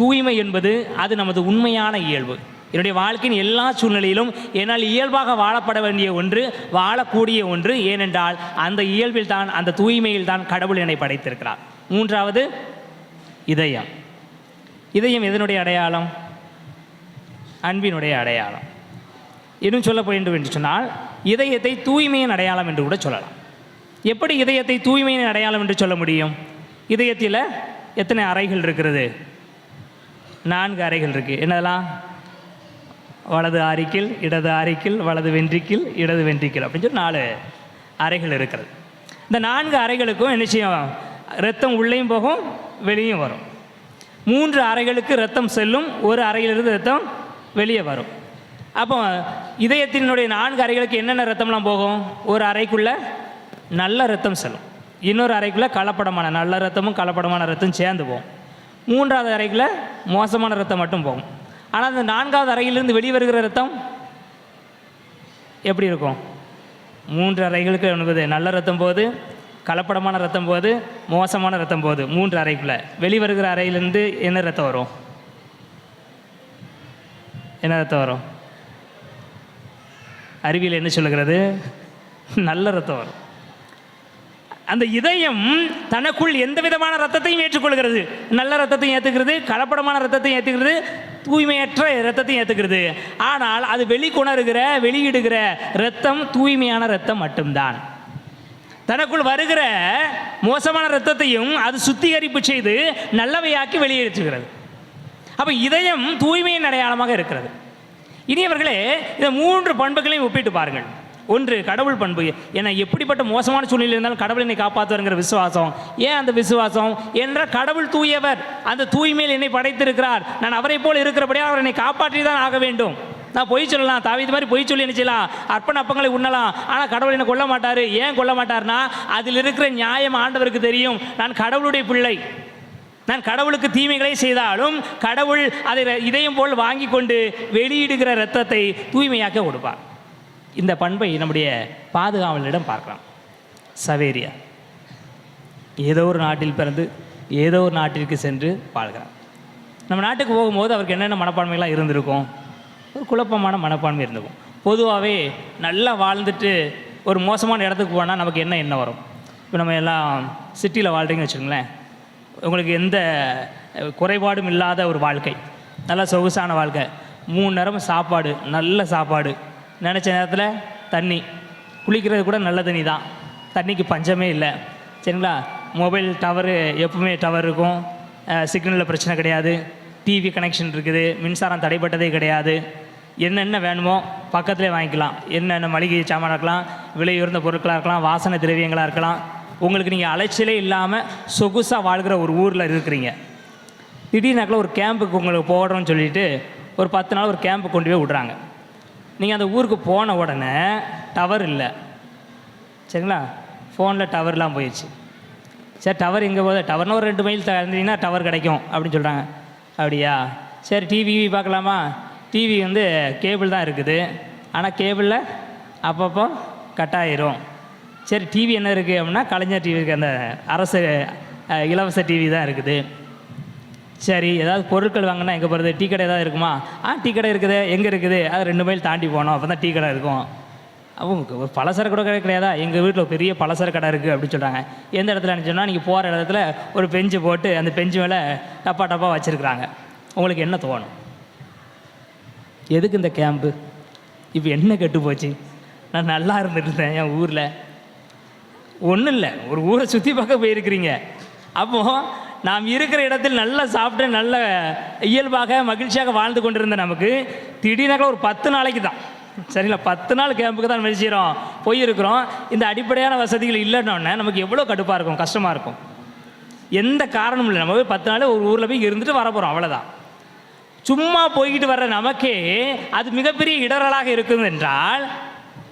தூய்மை என்பது அது நமது உண்மையான இயல்பு. என்னுடைய வாழ்க்கையின் எல்லா சூழ்நிலையிலும் என்னால் இயல்பாக வாழப்பட வேண்டிய ஒன்று, வாழக்கூடிய ஒன்று. ஏனென்றால் அந்த இயல்பில் தான், அந்த தூய்மையில் தான் கடவுள் என்னை படைத்திருக்கிறார். மூன்றாவது, இதயம். இதயம் எதனுடைய அடையாளம்? அன்பினுடைய அடையாளம். இன்னும் சொல்ல வேண்டும் என்று சொன்னால் இதயத்தை தூய்மையின் அடையாளம் என்று கூட சொல்லலாம். எப்படி இதயத்தை தூய்மையின் அடையாளம் என்று சொல்ல முடியும்? இதயத்தில் எத்தனை அறைகள் இருக்கிறது? 4 அறைகள் இருக்குது. என்னதெல்லாம்? வலது ஆரிக்கில், இடது ஆரிக்கில், வலது வென்ட்ரிக்கில், இடது வென்ட்ரிக்கில் அப்படின்னு சொல்லி 4 அறைகள் இருக்கிறது. இந்த 4 அறைகளுக்கும் என்ன செய்யும்? இரத்தம் உள்ளேயும் போகும், வெளியும் வரும். 3 அறைகளுக்கு இரத்தம் செல்லும், ஒரு அறையிலிருந்து இரத்தம் வெளியே வரும். அப்போ இதயத்தினுடைய 4 அறைகளுக்கு என்னென்ன இரத்தம்லாம் போகும்? ஒரு அறைக்குள்ளே நல்ல இரத்தம் செல்லும், இன்னொரு அறைக்குள்ளே கலப்படமான நல்ல இரத்தமும் கலப்படமான இரத்தம் சேர்ந்து போகும், 3வது அறைக்குள்ளே மோசமான இரத்தம் மட்டும் போகும். ஆனால் அந்த 4வது அறையிலிருந்து வெளிவருகிற இரத்தம் எப்படி இருக்கும்? 3 அறைகளுக்கு என்பது நல்ல இரத்தம் போகுது, கலப்படமான இரத்தம் போகுது, மோசமான இரத்தம் போகுது. 3 அறைக்குள்ளே வெளிவருகிற அறையிலேருந்து என்ன இரத்தம் வரும்? என்ன இரத்தம் வரும்? அறிவியல் என்ன சொல்லுகிறது? நல்ல இரத்தம் வரும். அந்த இதயம் தனக்குள் எந்த விதமான ரத்தத்தையும் ஏற்றுக்கொள்கிறது. நல்ல ரத்தத்தையும் ஏற்றுக்கிறது, கலப்படமான ரத்தத்தையும் ஏற்றுக்கிறது, தூய்மையற்ற ரத்தத்தையும் ஏற்றுக்கிறது. ஆனால் அது வெளியிடுகிற ரத்தம் தூய்மையான ரத்தம் மட்டும்தான். தனக்குள் வருகிற மோசமான ரத்தத்தையும் அது சுத்திகரிப்பு செய்து நல்லவையாக்கி வெளியேற்றுகிறது. அப்போ இதயம் தூய்மையின் அடையாளமாக இருக்கிறது. இனியவர்களே, இந்த 3 பண்புகளையும் ஒப்பிட்டு பாருங்கள். ஒன்று கடவுள் பண்பு. ஏன்னா எப்படிப்பட்ட மோசமான சூழ்நிலை இருந்தாலும் கடவுள் என்னை காப்பாற்றுவாருங்கிற விசுவாசம். ஏன் அந்த விசுவாசம்? என்றால் கடவுள் தூயவர், அந்த தூய்மையில் என்னை படைத்திருக்கிறார், நான் அவரை போல் இருக்கிறபடியாக அவர் என்னை காப்பாற்றி தான் ஆக வேண்டும். நான் பொய் சொல்லலாம், தாவீது மாதிரி பொய் சொல்லி என்ன செய்யலாம்? அர்ப்பண அப்பங்களை உண்ணலாம், ஆனால் கடவுள் என்னை கொல்ல மாட்டார். ஏன் கொல்ல மாட்டார்னா அதில் இருக்கிற நியாயம் ஆண்டவருக்கு தெரியும். நான் கடவுளுடைய பிள்ளை, நான் கடவுளுக்கு தீமைகளை செய்தாலும் கடவுள் அதை இதயம் போல் வாங்கி கொண்டு வெளியிடுகிற இரத்தத்தை தூய்மையாக்க கொடுப்பார். இந்த பண்பை நம்முடைய பாதுகாவலரிடம் பார்க்கலாம். சவேரியா ஏதோ ஒரு நாட்டில் பிறந்து ஏதோ ஒரு நாட்டிற்கு சென்று வாழ்கிறார். நம்ம நாட்டுக்கு போகும்போது அவருக்கு என்னென்ன மனப்பான்மைகள்லாம் இருந்திருக்கும்? ஒரு குழப்பமான மனப்பான்மை இருந்திருக்கும். பொதுவாகவே நல்லா வாழ்ந்துட்டு ஒரு மோசமான இடத்துக்கு போனால் நமக்கு என்ன வரும்? இப்போ நம்ம எல்லாம் சிட்டியில் வாழ்கிறீங்கன்னு வச்சுக்கோங்களேன், உங்களுக்கு எந்த குறைபாடும் இல்லாத ஒரு வாழ்க்கை, நல்ல சொகுசான வாழ்க்கை, 3 நேரமும் சாப்பாடு, நல்ல சாப்பாடு, நினச்ச நேரத்தில் தண்ணி, குளிக்கிறது கூட நல்ல தண்ணி தான், தண்ணிக்கு பஞ்சமே இல்லை. சரிங்களா? மொபைல் டவரு எப்பவுமே டவர் இருக்கும், சிக்னலில் பிரச்சனை கிடையாது, டிவி கனெக்ஷன் இருக்குது, மின்சாரம் தடைப்பட்டதே கிடையாது. என்னென்ன வேணுமோ பக்கத்துலேயே வாங்கிக்கலாம். என்னென்ன மளிகை சாமான் இருக்கலாம், விலை உயர்ந்த பொருட்களாக இருக்கலாம், வாசனை திரவியங்களாக இருக்கலாம். உங்களுக்கு நீங்கள் அலைச்சலே இல்லாமல் சொகுசாக வாழ்கிற ஒரு ஊரில் இருக்கிறீங்க. திடீர்னாக்கில் ஒரு கேம்புக்கு உங்களுக்கு போடுறோன்னு சொல்லிட்டு ஒரு 10 நாள் ஒரு கேம்பு கொண்டு போய் விட்றாங்க. நீங்கள் அந்த ஊருக்கு போன உடனே டவர் இல்லை. சரிங்களா? ஃபோனில் டவர்லாம் போயிடுச்சு. சரி, டவர் எங்கே போகுது? டவர்னால் ஒரு 2 மைல் தந்தீங்கன்னா டவர் கிடைக்கும் அப்படின்னு சொல்கிறாங்க. அப்படியா? சரி, டிவி பார்க்கலாமா? டிவி கேபிள் தான் இருக்குது, ஆனால் கேபிளில் அப்பப்போ கட் ஆயிரும். சரி, டிவி என்ன இருக்குது அப்படின்னா கலைஞர் டிவி இருக்குது, அந்த அரசு இலவச டிவி தான் இருக்குது. சரி, ஏதாவது பொருட்கள் வாங்கினா எங்கே போகிறது? டீ கடை ஏதாவது இருக்குமா? டீ கடை இருக்குது. எங்கே இருக்குது? அது 2 மைல் தாண்டி போனோம், அப்போ தான் டீ கடை இருக்கும். அவங்க ஒரு பலசரக்கு கூட கிடையாதா? எங்கள் வீட்டில் பெரிய பலசர கடை இருக்குது அப்படின்னு சொல்கிறாங்க. எந்த இடத்துல சொன்னால் நீங்கள் போகிற இடத்துல ஒரு பெஞ்சு போட்டு அந்த பெஞ்சு மேலே டப்பா வச்சுருக்குறாங்க. உங்களுக்கு என்ன தோணும்? எதுக்கு இந்த கேம்பு? இப்போ என்ன கெட்டு போச்சு? நான் நல்லா இருந்துட்டு இருந்தேன் என் ஊரில். ஒன்றும் இல்லை, ஒரு ஊரை சுற்றி பார்க்க போயிருக்கிறீங்க. அப்போது நாம் இருக்கிற இடத்தில் நல்லா சாப்பிட்டு நல்ல இயல்பாக மகிழ்ச்சியாக வாழ்ந்து கொண்டிருந்த நமக்கு திடீர்னாக்க ஒரு 10 நாளைக்கு தான், சரிங்களா, 10 நாள் கேம்புக்கு தான் மெதிச்சிக்கிறோம் போயிருக்கிறோம். இந்த அடிப்படையான வசதிகள் இல்லைன்னொன்னே நமக்கு எவ்வளோ கடுப்பாக இருக்கும், கஷ்டமாக இருக்கும். எந்த காரணமும் இல்லை, நம்ம போய் 10 நாள் ஒரு ஊரில் போய் இருந்துட்டு வர போகிறோம், அவ்வளோதான். சும்மா போய்கிட்டு வர்ற நமக்கே அது மிகப்பெரிய இடரலாக இருக்குது என்றால்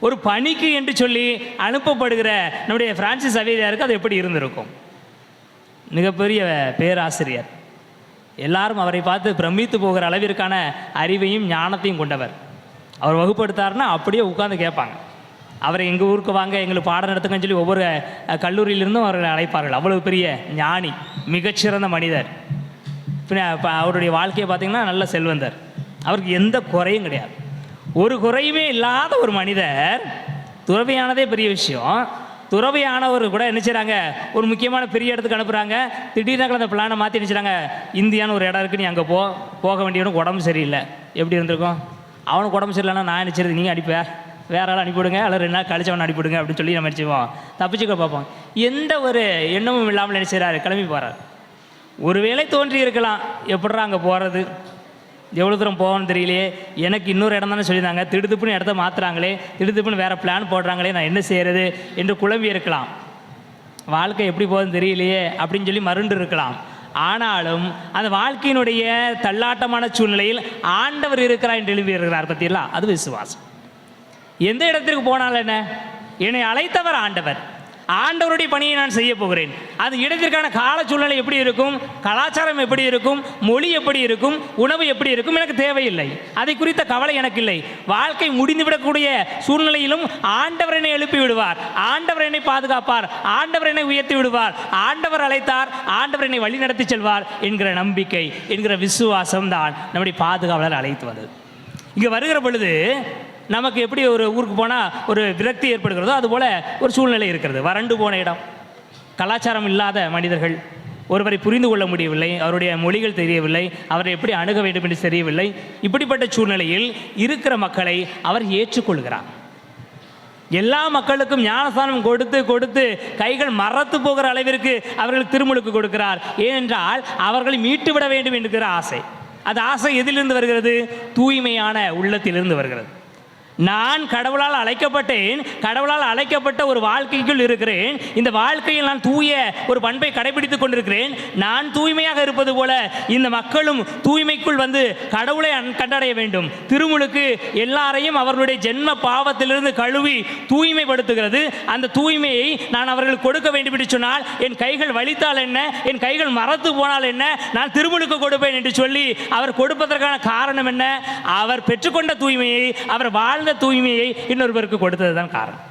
ஒரு பணிக்கு என்று சொல்லி அனுப்பப்படுகிற நம்முடைய பிரான்சிஸ் சவேரியாருக்கு அது எப்படி இருந்திருக்கும்? மிகப்பெரிய பேராசிரியர், எல்லாரும் அவரை பார்த்து பிரமித்து போகிற அளவிற்கான அறிவையும் ஞானத்தையும் கொண்டவர். அவர் வகுப்படுத்தாருன்னா அப்படியே உட்காந்து கேட்பாங்க. அவரை எங்கள் ஊருக்கு வாங்க, எங்களுக்கு பாடம் நடத்துங்கன்னு சொல்லி ஒவ்வொரு கல்லூரியிலிருந்தும் அவர்களை அழைப்பார்கள். அவ்வளவு பெரிய ஞானி, மிகச்சிறந்த மனிதர். இப்போ அவருடைய வாழ்க்கையை பார்த்திங்கன்னா நல்ல செல்வந்தர், அவருக்கு எந்த குறையும் கிடையாது, ஒரு குறையுமே இல்லாத ஒரு மனிதர். துறவியானதே பெரிய விஷயம், துறவியானவர் கூட என்ன செய்கிறாங்க, ஒரு முக்கியமான பெரிய இடத்துக்கு அனுப்புகிறாங்க. திடீர்னு அந்த பிளானை மாற்றி என்ன செய்கிறாங்க, இந்தியான்னு ஒரு இடம் இருக்குது, நீ அங்கே போக வேண்டியவனுக்கு உடம்பு சரியில்லை. எப்படி இருந்திருக்கும்? அவனுக்கு உடம்பு சரியில்லைன்னா நான் நினச்சிருது நீங்கள் அனுப்ப வேற ஆள் அனுப்பிவிடுங்க, அல்லது 2 நாள் கழிச்சவன் அனுப்பிவிடுங்க அப்படின்னு சொல்லி நம்ம நினச்சிவோம், தப்பிச்சுக்க பார்ப்போம். எந்த ஒரு எண்ணமும் இல்லாமல் என்ன செய்கிறாரு, கிளம்பி போகிறார். ஒருவேளை தோன்றி இருக்கலாம், எப்படா அங்கே போகிறது, எவ்வளோ தூரம் போகணும்னு தெரியலையே, எனக்கு இன்னொரு இடம் தானே சொல்லியிருந்தாங்க, திடுதுப்புன்னு இடத்த மாற்றுறாங்களே, திடுதுப்புன்னு வேறு பிளான் போடுறாங்களே, நான் என்ன செய்கிறது என்று குழம்பி இருக்கலாம். வாழ்க்கை எப்படி போகுதுன்னு தெரியலையே அப்படின்னு சொல்லி மருண்டு இருக்கலாம். ஆனாலும் அந்த வாழ்க்கையினுடைய தள்ளாட்டமான சூழ்நிலையில் ஆண்டவர் இருக்கிறார் என்று எழுதி இருக்கிறார் பற்றியெல்லாம், அது விசுவாசம். எந்த இடத்திற்கு போனாலும் என்ன, என்னை அழைத்தவர் ஆண்டவர், ஆண்டவருடைய பணியை நான் செய்ய போகிறேன். அது இடத்திற்கான கால சூழ்நிலை எப்படி இருக்கும், கலாச்சாரம் எப்படி இருக்கும், மொழி எப்படி இருக்கும், உணவு எப்படி இருக்கும் எனக்கு தேவையில்லை. அதை குறித்த கவலை எனக்கு இல்லை. வாழ்க்கை முடிந்துவிடக்கூடிய சூழ்நிலையிலும் ஆண்டவர் என்னை எழுப்பி விடுவார், ஆண்டவர் என்னை பாதுகாப்பார், ஆண்டவர் என்னை உயர்த்தி விடுவார், ஆண்டவர் அழைத்தார், ஆண்டவர் என்னை வழி நடத்தி செல்வார் என்கிற நம்பிக்கை, என்கிற விசுவாசம் தான் நம்முடைய பாதுகாவலர் அழைத்து வந்தது. இங்கே வருகிற பொழுது நமக்கு எப்படி ஒரு ஊருக்கு போனால் ஒரு விரக்தி ஏற்படுகிறதோ அதுபோல் ஒரு சூழ்நிலை இருக்கிறது. வறண்டு போன இடம், கலாச்சாரம் இல்லாத மனிதர்கள், ஒருவரை புரிந்து கொள்ள முடியவில்லை, அவருடைய மொழிகள் தெரியவில்லை, அவரை எப்படி அணுக வேண்டும் என்று தெரியவில்லை. இப்படிப்பட்ட சூழ்நிலையில் இருக்கிற மக்களை அவர் ஏற்றுக்கொள்கிறார். எல்லா மக்களுக்கும் ஞானஸ்தானம் கொடுத்து கொடுத்து கைகள் மறத்து போகிற அளவிற்கு அவர்களுக்கு திருமுழுக்கு கொடுக்கிறார். ஏனென்றால் அவர்களை மீட்டுவிட வேண்டும் என்கிற ஆசை. அந்த ஆசை எதிலிருந்து வருகிறது? தூய்மையான உள்ளத்திலிருந்து வருகிறது. நான் கடவுளால் அழைக்கப்பட்டேன், கடவுளால் அழைக்கப்பட்ட ஒரு வாழ்க்கைக்குள் இருக்கிறேன். இந்த வாழ்க்கையில் நான் தூய ஒரு பண்பை கடைபிடித்துக் கொண்டிருக்கிறேன். நான் தூய்மையாக இருப்பது போல இந்த மக்களும் தூய்மைக்குள் வந்து கடவுளை கண்டடைய வேண்டும். திருமுழுக்கு எல்லாரையும் அவர்களுடைய ஜென்ம பாவத்திலிருந்து கழுவி தூய்மைப்படுத்துகிறது. அந்த தூய்மையை நான் அவர்களுக்கு கொடுக்க வேண்டும் என்று சொன்னால், என் கைகள் வலித்தால் என்ன, என் கைகள் மறத்து போனால் என்ன, நான் திருமுழுக்கு கொடுப்பேன் என்று சொல்லி அவர் கொடுப்பதற்கான காரணம் என்ன? அவர் பெற்றுக்கொண்ட தூய்மையை, அவர் வாழ்ந்த தூய்மையை இன்னொருவருக்கு கொடுத்ததுதான் காரணம்.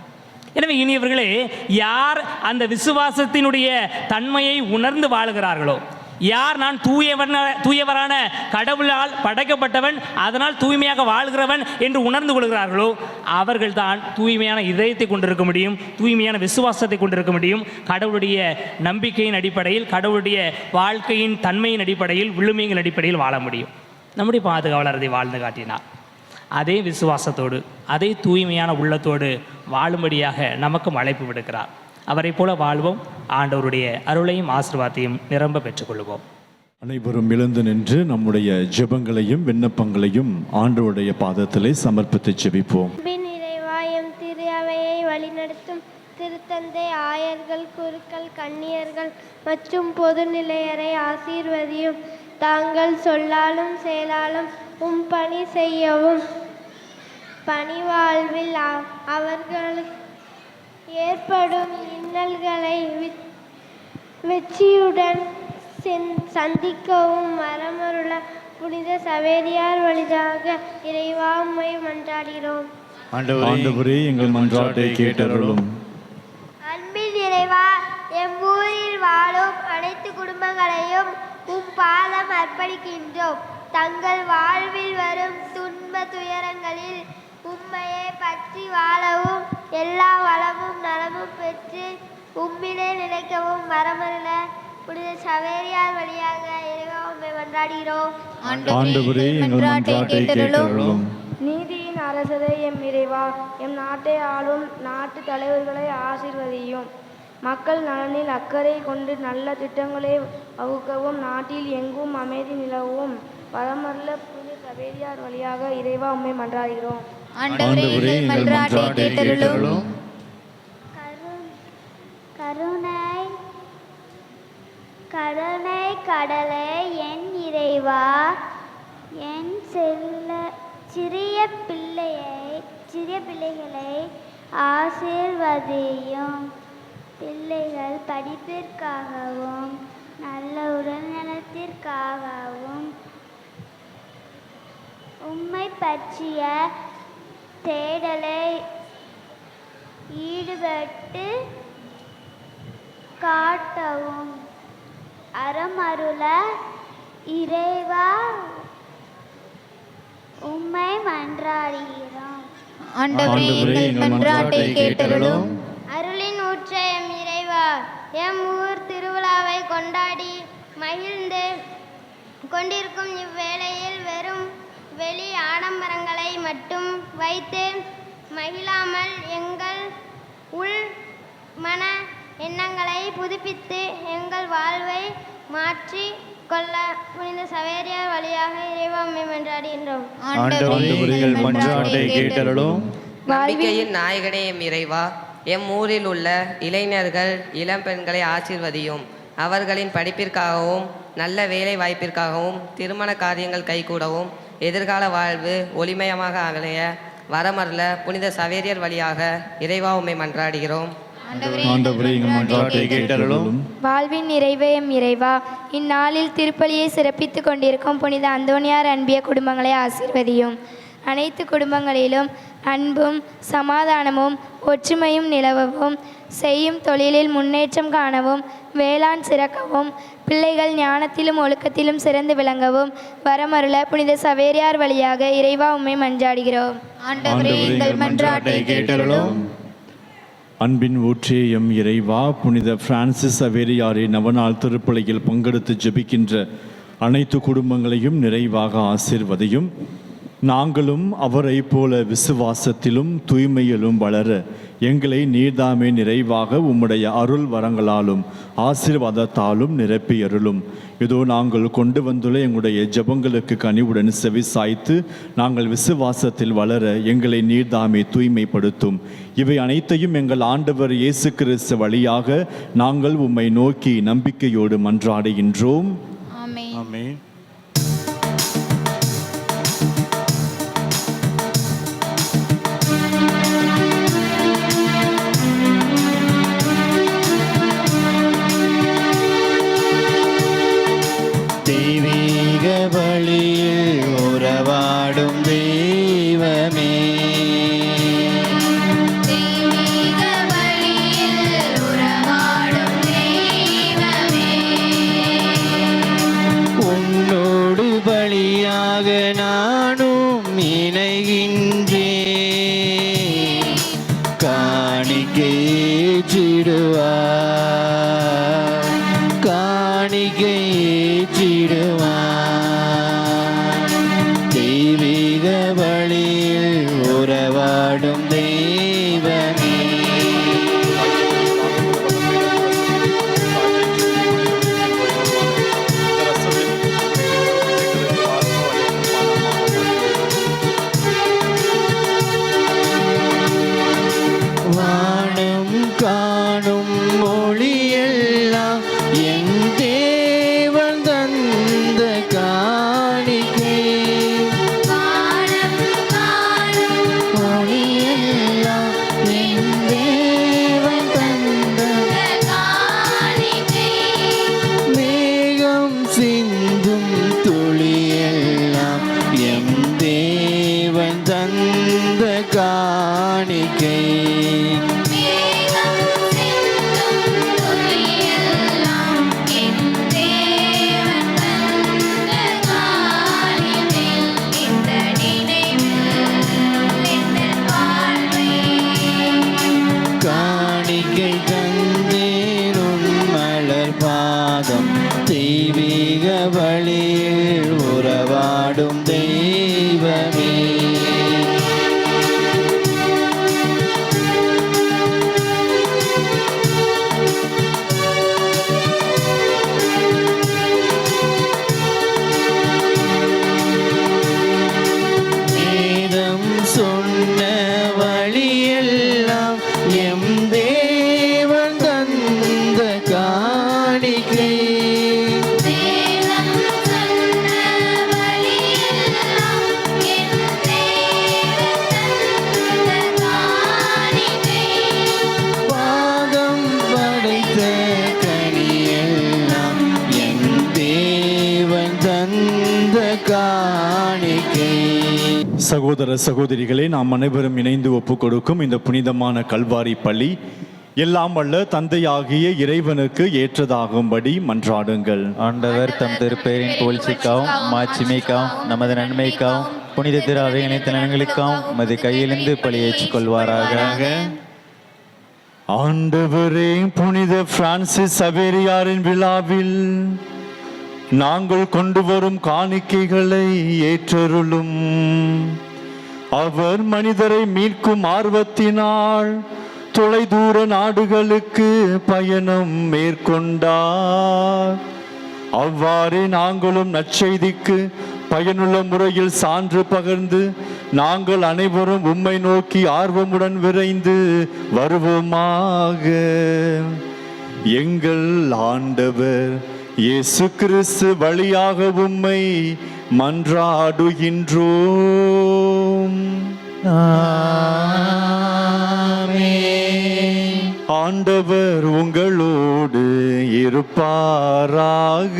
எனவே இனியவர்களே, யார் அந்த விசுவாசத்தினுடைய தன்மையை உணர்ந்து வாழுகிறார்களோ, யார் நான் தூயவரான கடவுளால் படைக்கப்பட்டவன், அதனால் தூய்மையாக வாழ்கிறவன் என்று உணர்ந்து கொள்கிறார்களோ, அவர்கள் தான் தூய்மையான இதயத்தை கொண்டிருக்க முடியும், தூய்மையான விசுவாசத்தை கொண்டிருக்க முடியும். கடவுளுடைய நம்பிக்கையின் அடிப்படையில், கடவுளுடைய வாழ்க்கையின் தன்மையின் அடிப்படையில், விழுமையின் அடிப்படையில் வாழ முடியும். நம்முடைய பாதுகாவலர் அதை வாழ்ந்து காட்டினார். அதே விசுவாசத்தோடு, அதே தூய்மையான உள்ளத்தோடு வாழும்படியாக நமக்கும் அழைப்பு விடுக்கிறார். அவரை போல வாழ்வோம். ஆண்டவருடைய அருளையும் ஆசீர்வாதத்தையும் நிரம்ப பெற்றுக்கொள்வோம். அனைவரும் எழுந்து நின்று நம்முடைய ஜெபங்களையும் விண்ணப்பங்களையும் ஆண்டவருடைய பாதத்திலே சமர்ப்பித்து ஜெபிப்போம். நிறைவாயம் திரு அவையை வழிநடத்தும் திருத்தந்தை, ஆயர்கள், குருக்கள், கன்னியர்கள் மற்றும் பொதுநிலையரை ஆசீர்வதியும். தாங்கள் சொல்லாலும் செயலாலும் பணி செய்யவும், பணிவாழ்வில் அவர்களுக்கு ஏற்படும் இன்னல்களை வெற்றியுடன் சந்திக்கவும் மரமருள புனித சவேரியார் வழியாக இறைவா உம்மை மன்றாடுகிறோம். ஆண்டவரே, எங்கள் மன்றாட்டை கேட்டருளும். அன்பின் இறைவா, எம் ஊரில் வாழும் அனைத்து குடும்பங்களையும் பாதம் அர்ப்பணிக்கின்றோம். தங்கள் வாழ்வில் வரும் துன்ப துயரங்களில் உம்மையை பற்றி வாழவும், எல்லா வளமும் நலமும் பெற்று உம்மிலே நினைக்கவும் மரமருள புனித சவேரியார் வழியாக இறைவா உம்மை மன்றாடுகிறோம். ஆண்டவரே, எங்கள் மன்றாட்டை கேட்டருளும். நீதியின் அரசரே எம் இறைவா, எம் நாட்டை ஆளும் நாட்டு தலைவர்களை ஆசீர்வதியும். மக்கள் நலனில் அக்கறை கொண்டு நல்ல திட்டங்களை வகுக்கவும், நாட்டில் எங்கும் அமைதி நிலவும் பரமருள புனித சவேரியார் வழியாக இறைவா உம்மை மன்றாடுகிறோம். ஆண்டவரே, எங்கள் மன்றாட்டை கேட்டருளும். கருணை கடலே என் இறைவா, என் சிறிய பிள்ளைகளை ஆசீர்வதியும். பிள்ளைகள் படிப்பிற்காகவும் நல்ல உடல்நலத்திற்காகவும் உம்மை பற்றிய தேடலை ஈடுபட்டு காட்டவும் அறமருள இறைவா உம்மை மன்றாடுகிறோம். ஆண்டவரே, எங்கள் மன்றாட்டை கேட்டருளும். அருளின் ஊற்ற எம் ஊர் திருவிழாவை கொண்டாடி மகிழ்ந்து கொண்டிருக்கும் இவ்வேளையில் வெறும் வெளி ஆடம்பரங்களை மட்டும் வைத்து மகிழாமல் எங்கள் உள் மன எண்ணங்களை புதுப்பித்து எங்கள் வாழ்வை மாற்றி கொள்ள புனித சவேரியார் வழியாக இறைவா உம்மை மன்றாடுகின்றோம். ஆண்டவரே மன்றாட்டை கேட்டருளும். நம்பிக்கையின் நாயகனே எம் இறைவா, எம் ஊரில் உள்ள இளைஞர்கள் இளம்பெண்களை ஆசீர்வதியும். அவர்களின் படிப்பிற்காகவும் நல்ல வேலை வாய்ப்பிற்காகவும் திருமண காரியங்கள் கைகூடவும் எதிர்கால வாழ்வு ஒளிமயமாக அகலைய வரமருள புனித சவேரியர் வழியாக இறைவா உம்மை மன்றாடுகிறோம். ஆண்டவரே எங்கள் மன்றாட்டை கேட்டருளும். வாழ்வின் நிறைவே எம் இறைவா, இந்நாளில் திருப்பலியை சிறப்பித்து கொண்டிருக்கும் புனித அந்தோனியார் அன்பிய குடும்பங்களை ஆசீர்வதியும். அனைத்து குடும்பங்களிலும் அன்பும் சமாதானமும் ஒற்றுமையும் நிலவவும், செய்யும் தொழிலில் முன்னேற்றம் காணவும், வேளாண் சிறக்கவும், பிள்ளைகள் ஞானத்திலும் ஒழுக்கத்திலும் சிறந்து விளங்கவும் வரமருள புனித சவேரியார் வழியாக இறைவா உம்மை மன்றாடுகிறோம். ஆண்டவரே எங்கள் மன்றாட்டை கேட்டருளும். அன்பின் ஊற்றே எம் இறைவா, புனித பிரான்சிஸ் சவேரியாரின் நவநாள் திருப்பலியில் பங்கெடுத்து ஜெபிக்கின்ற அனைத்து குடும்பங்களையும் நிறைவாக ஆசீர்வதியும். நாங்களும் அவரை போல விசுவாசத்திலும் தூய்மையிலும் வளர எங்களை நீர்தாமே நிறைவாக உம்முடைய அருள் வரங்களாலும் ஆசீர்வாதத்தாலும் நிரப்பி அருளும். இதோ நாங்கள் கொண்டு வந்துள்ள எங்களுடைய ஜெபங்களுக்கு கனிவுடன் செவி சாய்த்து நாங்கள் விசுவாசத்தில் வளர எங்களை நீர்தாமே தூய்மைப்படுத்தும். இவை அனைத்தையும் எங்கள் ஆண்டவர் இயேசு கிறிஸ்து வழியாக நாங்கள் உம்மை நோக்கி நம்பிக்கையோடு மன்றாடுகின்றோம். ஆமென். தெய்வீக வழியில் உறவாடும் தெய்வமே, தெய்வீக வழியில் உறவாடும் தெய்வமே, உன்னோடு பலியாக நானும் இணைகின்றேன். காணிக்கை ஏற்றிடுவார், காணிக்கை ஏற்றிடுவார். தெய்வீக வழியில் உறவாடும் தெய்வமே. வானம் காணும் மொழியெல்லாம் என் தேவன் தந்த காணிக்கை. வானம் காணும் மொழியெல்லாம் என் தேவன் தந்த காணிக்கை, மேகம் சிந்தும் துளியெல்லாம் எம் தேவன் தந்த காணிக்கை. மேகம் சிந்தும் துளியெல்லாம் என் தேவன் தந்த காணிக்கை. இந்த நினைவில் என் வாழ்வை காணிக்கை தந்தேன் உன் மலர் பாதம். தெய்வீக வழியில் உறவாடும் தெய்வமே. வேதம் சொன்ன வழியெல்லாம் எம் தேவன் தந்த காணிக்கை. வேதம் சொன்ன வழியெல்லாம் என் தேவன் தந்த காணிக்கை. பாதம் படைத்த கனியெல்லாம் என் தேவன் தந்த காணிக்கை. சகோதர சகோதரிகளே, நாம் அனைவரும் இணைந்து ஒப்புக் கொடுக்கும் இந்த புனிதமான கல்வாரி பள்ளி எல்லாம் வல்ல தந்தையாகிய இறைவனுக்கு ஏற்றதாகும்படி மன்றாடுங்கள். ஆண்டவர் தம் திருப்பெயரின் புகழ்ச்சிக்காகவும் மாட்சிமைக்காகவும் நமது நன்மைக்காகவும் புனித திரு அவை அனைத்து நலன்களுக்காகவும் உமது கையிலிருந்து பலியேற்றுக் கொள்வாராக. ஆண்டவரே, புனித பிரான்சிஸ் சவேரியாரின் விழாவில் நாங்கள் கொண்டு வரும் காணிக்கைகளை ஏற்றருளும். அவர் மனிதரை மீட்கும் ஆர்வத்தினால் தொலைதூர நாடுகளுக்கு பயணம் மேற்கொண்டார். அவ்வாறே நாங்களும் நற்செய்திக்கு பயனுள்ள முறையில் சான்று பகர்ந்து நாங்கள் அனைவரும் உம்மை நோக்கி ஆர்வமுடன் விரைந்து வருவோமாக. எங்கள் ஆண்டவர் இயேசு கிறிஸ்து வழியாக உம்மை மன்றாடுகின்றோம். ஆண்டவர் உங்களோடு இருப்பாராக.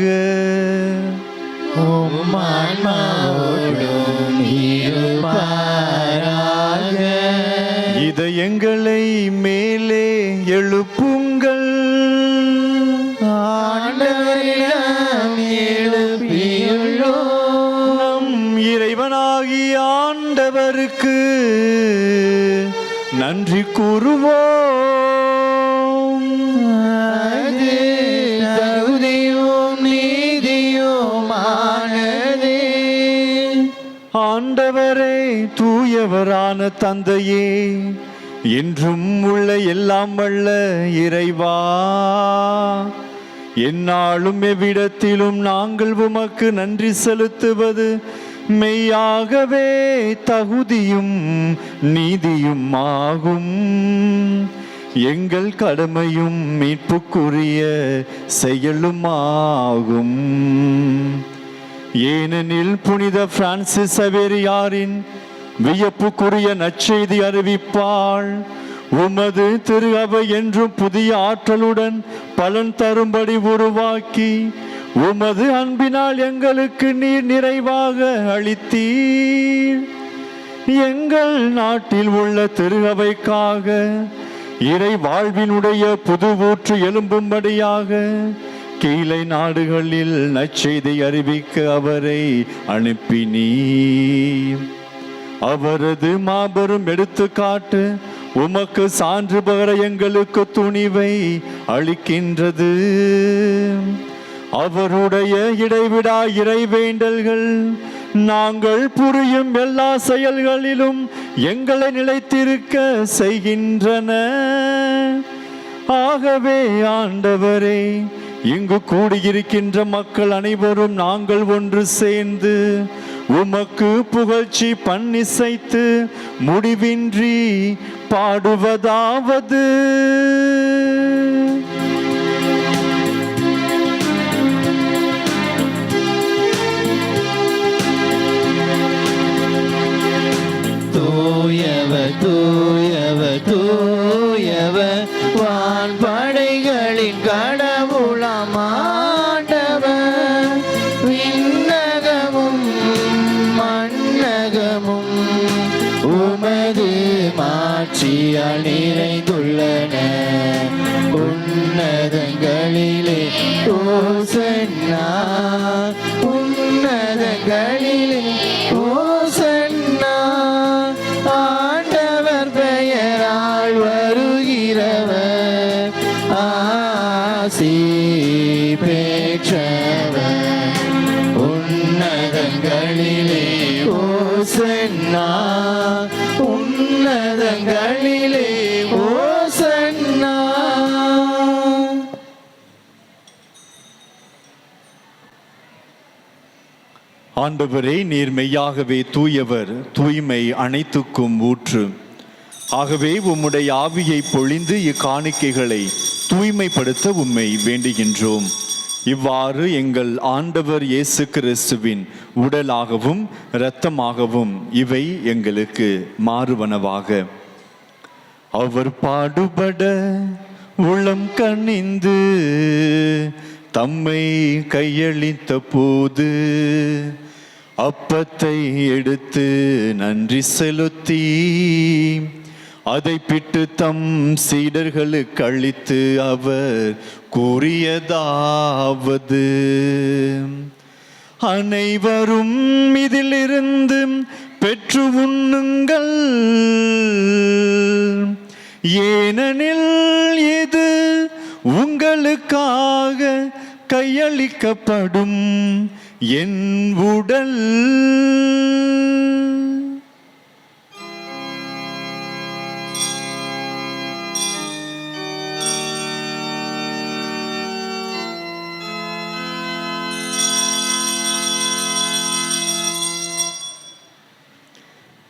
இதயங்களை மேலே எழுப்புங்கள். நம் இறைவனாகிய ஆண்டவருக்கு நன்றி கூறுவோம். ஆண்டவரே, தூயவரான தந்தையே, என்றும் உள்ள எல்லாம் வல்ல இறைவா, எந்நாளும் எவ்விடத்திலும் நாங்கள் உமக்கு நன்றி செலுத்துவது மெய்யாகவே தகுதியும் நீதியும் ஆகும். எங்கள் கடமையும் மீட்புக்குரிய செயலுமாகும். ஏனெனில் புனித பிரான்சிஸ் சவேரியாரின் வியப்புக்குரிய நற்செய்தி அறிவிப்பாள் உமது திரு அவை என்றும் புதிய ஆற்றலுடன் பலன் தரும்படி உருவாக்கி உமது அன்பினால் எங்களுக்கு நீர் நிறைவாக அளித்தீர். எங்கள் நாட்டில் உள்ள திரு அவைக்காக இறை வாழ்வினுடைய புது ஊற்று எழும்பும்படியாக கீழே நாடுகளில் நற்செய்தி அறிவிக்க அவரை அனுப்பினீர். அவரது மாபெரும் எடுத்துக்காட்டு உமக்கு சான்று பகர எங்களுக்கு துணிவை அளிக்கின்றது. அவருடைய இடைவிடா இறைவேண்டல்கள் நாங்கள் புரியும் எல்லா செயல்களிலும் எங்களை நிலைத்திருக்க செய்கின்றன. ஆகவே ஆண்டவரே, இங்கு கூடியிருக்கின்ற மக்கள் அனைவரும் நாங்கள் ஒன்று சேர்ந்து உமக்கு புகழ்ச்சி பண்ணிசைத்து முடிவின்றி பாடுவதாவது: தூயவர் தூயவர் தூயவர் வான்படைகளின் கடவுளாம் ஆண்டவர். விண்ணகமும் மண்ணகமும் உமது மாட்சியால் நிறைந்துள்ளன. உன்னதங்களிலே ஓசன்னா, உன்னதங்களிலே ஓசன்னா. ஆண்டவர் பெயரால் வருகிறவர் ஆசி பெற்றவர். உன்னதங்களிலே ஓசன்னா, உன்னதங்களிலே ஓசன்னா. ஆண்டவரே, நீர் மெய்யாகவே தூயவர், தூய்மை அனைத்துக்கும் ஊற்று. ஆகவே உம்முடைய ஆவியை பொழிந்து இக்காணிக்கைகளை தூய்மைப்படுத்த உம்மை வேண்டுகின்றோம். இவ்வாறு எங்கள் ஆண்டவர் இயேசு கிறிஸ்துவின் உடலாகவும் இரத்தமாகவும் இவை எங்களுக்கு மாறுவனவாக. அவர் பாடுபட உளம் கனிந்து தம்மை கையளித்த போது அப்பத்தை எடுத்து நன்றி செலுத்தி அதை பிட்டு தம் சீடர்களுக்கு அளித்து அவர் கூறியதாவது: அனைவரும் இதிலிருந்து பெற்று உண்ணுங்கள், ஏனெனில் கையளிக்கப்படும் என் உடல்.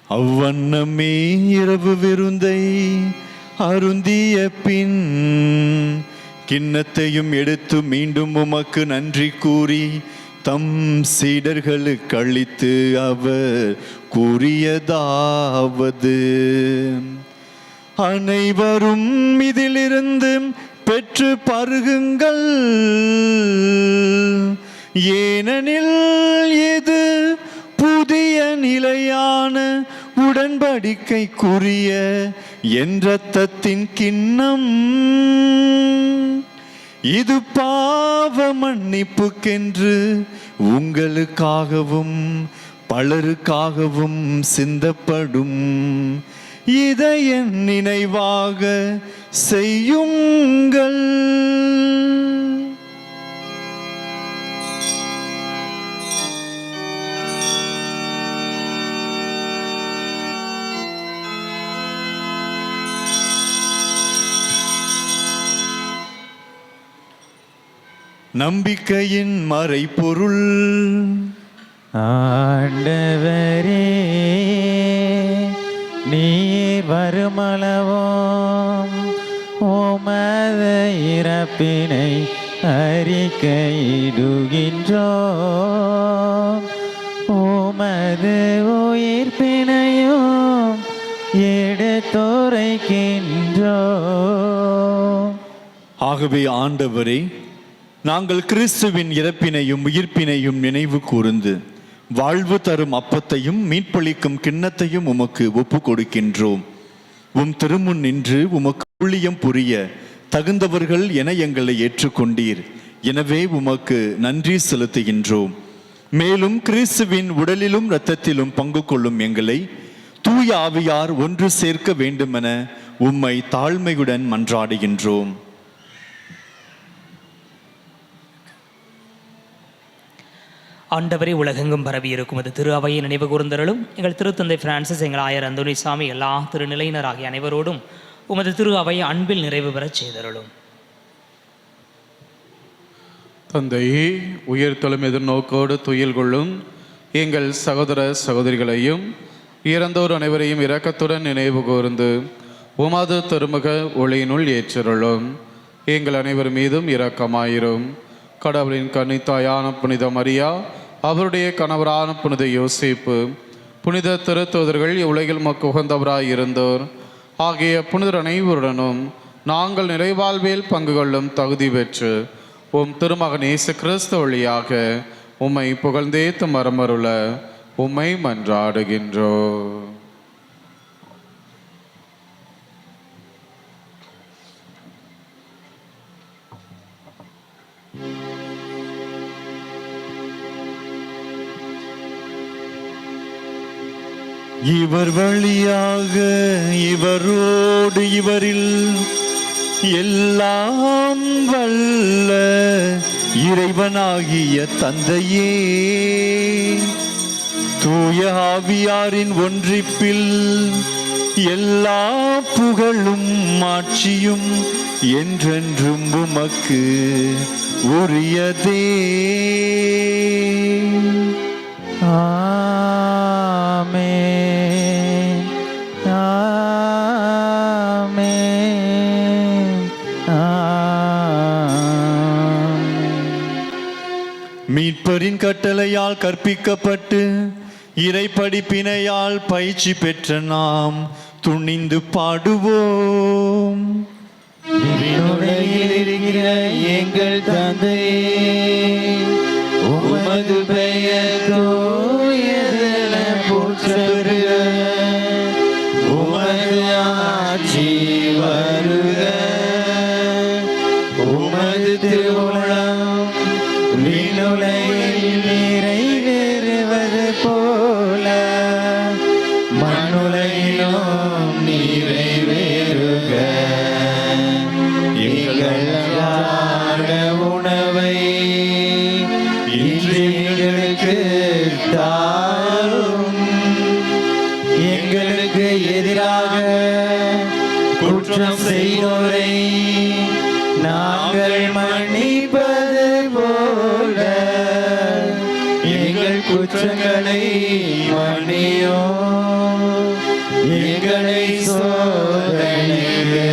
அவ்வண்ணமே இரவு விருந்தை அருந்திய பின் கிண்ணத்தையும் எடுத்து மீண்டும் உமக்கு நன்றி கூறி தம் சீடர்களுக்கு அளித்து அவர் கூறியதாவது: அனைவரும் இதிலிருந்து பெற்று பருகுங்கள், ஏனெனில் இது புதிய நிலையான உடன்படிக்கைக்குரிய என் இரத்தத்தின் கிண்ணம். இது பாவ மன்னிப்புக்கென்று உங்களுக்காகவும் பலருக்காகவும் சிந்தப்படும். இதை என் நினைவாக செய்யுங்கள். நம்பிக்கையின் மறைபொருள். ஆண்டவரே, நீர் வருமளவும் உமது இறப்பினை அறிக்கையிடுகின்றோம், உமது உயிர்ப்பினையும் எடுத்துரைக்கின்றோம். ஆகவே ஆண்டவரே, நாங்கள் கிறிஸ்துவின் இறப்பினையும் உயிர்ப்பினையும் நினைவு கூர்ந்து வாழ்வு தரும் அப்பத்தையும் மீட்பளிக்கும் கிண்ணத்தையும் உமக்கு ஒப்பு கொடுக்கின்றோம். உம் திருமுன் நின்று உமக்கு ஊழியம் புரிய தகுந்தவர்கள் என எங்களை ஏற்றுக்கொண்டீர். எனவே உமக்கு நன்றி செலுத்துகின்றோம். மேலும் கிறிஸ்துவின் உடலிலும் இரத்தத்திலும் பங்கு கொள்ளும் எங்களை தூய ஆவியார் ஒன்று சேர்க்க வேண்டுமென உம்மை தாழ்மையுடன் மன்றாடுகின்றோம். ஆண்டவரே, உலகெங்கும் பரவி இருக்கும் அது திரு அவையை நினைவு கூர்ந்தருளும். எங்கள் திருத்தந்தை பிரான்சிஸ், எங்கள் ஆயர் அந்தோனிசாமி, எல்லா திருநிலையினராகிய அனைவரோடும் உமது திரு அவையை அன்பில் நிறைவு பெறச் செய்தருளும். தந்தையே, உயர்த்தலும் எதிர்நோக்கோடு துயில் கொள்ளும் எங்கள் சகோதர சகோதரிகளையும் இறந்தோர் அனைவரையும் இரக்கத்துடன் நினைவு கூர்ந்து உமது திருமுக ஒளியினுள் ஏற்றருளும். எங்கள் அனைவர் மீதும் இரக்கமாயிரும். கடவுளின் கன்னித்தாயான புனித மரியா, அவருடைய கணவரான புனித யோசேப்பு, புனித திருத்தூதர்கள், உலகில் மக்கு உகந்தவராய் இருந்தோர் ஆகிய புனிதர் அனைவருடனும் நாங்கள் நிறைவாழ்வில் பங்கு கொள்ளும் தகுதி பெற்று உம் திருமகன் இயேசு கிறிஸ்து வழியாக உம்மை புகழ்ந்தேத்து மரமருள உம்மை மன்றாடுகின்றோம். இவர் வழியாக இவரோடு இவரில் எல்லாம் வல்ல இறைவனாகிய தந்தையே, தூய ஆவியாரின் ஒன்றிப்பில் எல்லா புகழும் மாட்சியும் என்றென்றும் உமக்கு உரியதே. ஆமென், ஆமென், ஆமென். மீட்பரின் கட்டளையால் கற்பிக்கப்பட்டு இறை படிப்பினையால் பயிற்சி பெற்ற நாம் துணிந்து பாடுவோம். விண்ணுலகில் இருக்கிற எங்கள் தந்தையே, உமது பெயர் தூயதென போற்றுக, உமது ஆட்சி வருக, உமது திருவுளம் விண்ணுலகில் நிறைவேறுவது போல மண்ணுலகிலும் நிறைவேறுக. எங்கள் அன்றாட உணவை குற்றம் செய்தோரை நாங்கள் மன்னிப்பது போல எங்கள் குற்றங்களை மன்னியும், எங்களை சோதனைக்கு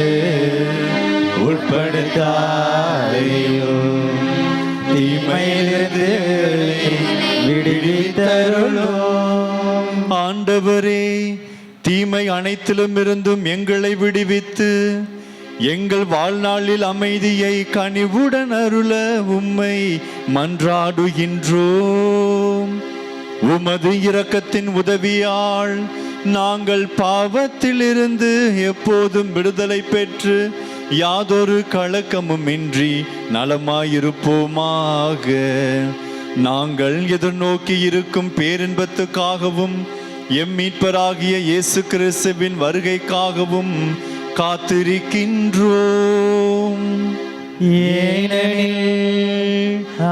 உட்படுத்தாதையும், தீமையிலிருந்து விடுவித்தருளும். ஆண்டவரே, தீமை அனைத்திலும் இருந்தும் எங்களை விடுவித்து எங்கள் வாழ்நாளில் அமைதியை கனிவுடன் அருள உம்மை மன்றாடுகின்றோம். உமது இரக்கத்தின் உதவியால் நாங்கள் பாவத்திலிருந்து எப்போதும் விடுதலை பெற்று யாதொரு கலக்கமுமின்றி நலமாயிருப்போமாக. நாங்கள் எதிர்நோக்கி இருக்கும் பேரின்பத்துக்காகவும் எம் மீட்பராகிய இயேசு கிறிஸ்துவின் வருகைக்காகவும் காத்திருக்கின்றோம். ஏனெனில்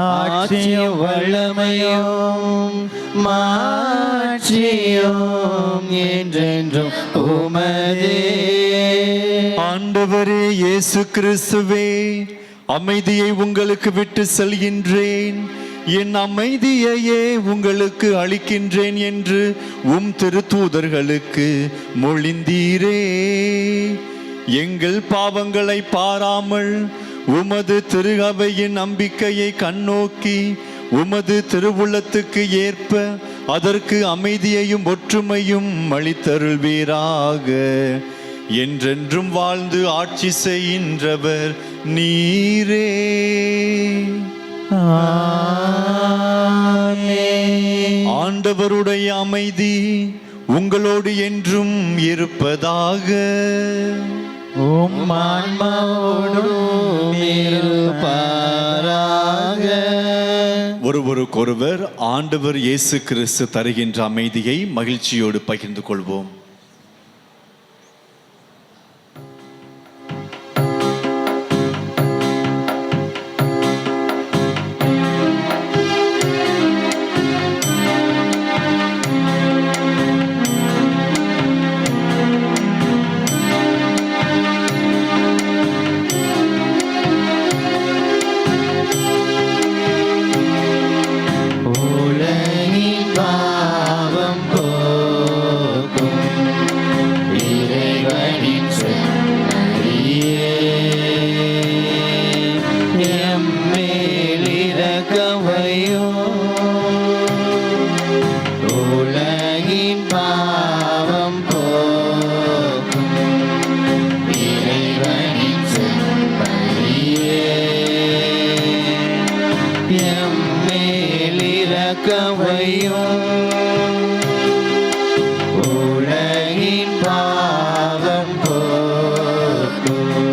ஆட்சியும் வல்லமையும் மாட்சியும் என்றென்றும் உமதே. ஆண்டவரே இயேசு கிறிஸ்துவே, அமைதியை உங்களுக்கு விட்டு செல்கின்றேன், என் அமைதியையே உங்களுக்கு அளிக்கின்றேன் என்று உம் திருத்தூதர்களுக்கு மொழிந்தீரே. எங்கள் பாவங்களை பாராமல் உமது திரு அவையின் நம்பிக்கையை கண்ணோக்கி உமது திருவுள்ளத்துக்கு ஏற்ப அதற்கு அமைதியையும் ஒற்றுமையும் அளித்தருள்வீராக. என்றென்றும் வாழ்ந்து ஆட்சி செய்கின்றவர் நீரே. ஆண்டவருடைய அமைதி உங்களோடு என்றும் இருப்பதாக. உம் ஆன்மாவோடும் இருப்பாராக. ஒருவருக்கொருவர் ஆண்டவர் இயேசு கிறிஸ்து தருகின்ற அமைதியை மகிழ்ச்சியோடு பகிர்ந்து கொள்வோம். உலகின் பாவம் போக்கும் இறைவனின் செம்மறியே, எம்மேல் இரக்கம் வையும். உலகின் பாவம் போக்கும் இறைவனின் செம்மறியே, எம்மேல் இரக்கம் வையும். உலகின் பாவம் போக்கும்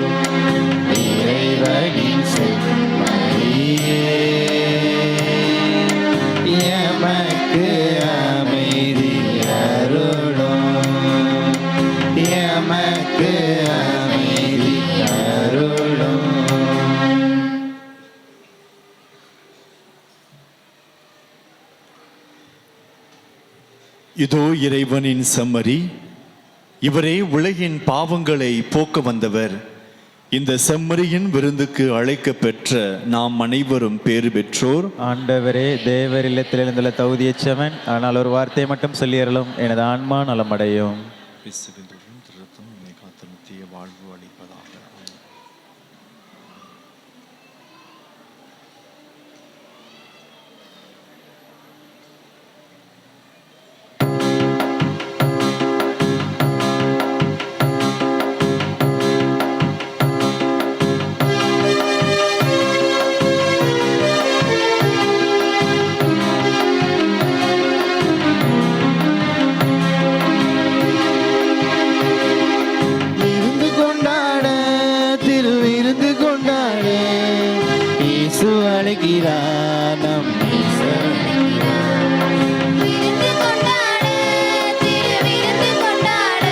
இறைவனின் செம்மறியே, எமக்கு அமைதி அருளும், எமக்கு அமைதி அருளும். இதோ இறைவனின் செம்மறி, இவரே உலகின் பாவங்களை போக்க வந்தவர். இந்த செம்மறியின் விருந்துக்கு அழைக்க பெற்ற நாம் அனைவரும் பேறு பெற்றோர். ஆண்டவரே, தேவர் இல்லத்தில் எழுந்துள்ள தகுதியற்றவன், ஆனால் ஒரு வார்த்தை மட்டும் சொல்லியறலும் எனது ஆன்மா நலமடையும். வாழ்வு அளிப்பதாக. விருந்து கொண்டாட, திருவிருந்து கொண்டாட இயேசு அழைக்கிறார், நம் ஈசர் அழைக்கிறார். விருந்து கொண்டாட, திருவிருந்து கொண்டாட,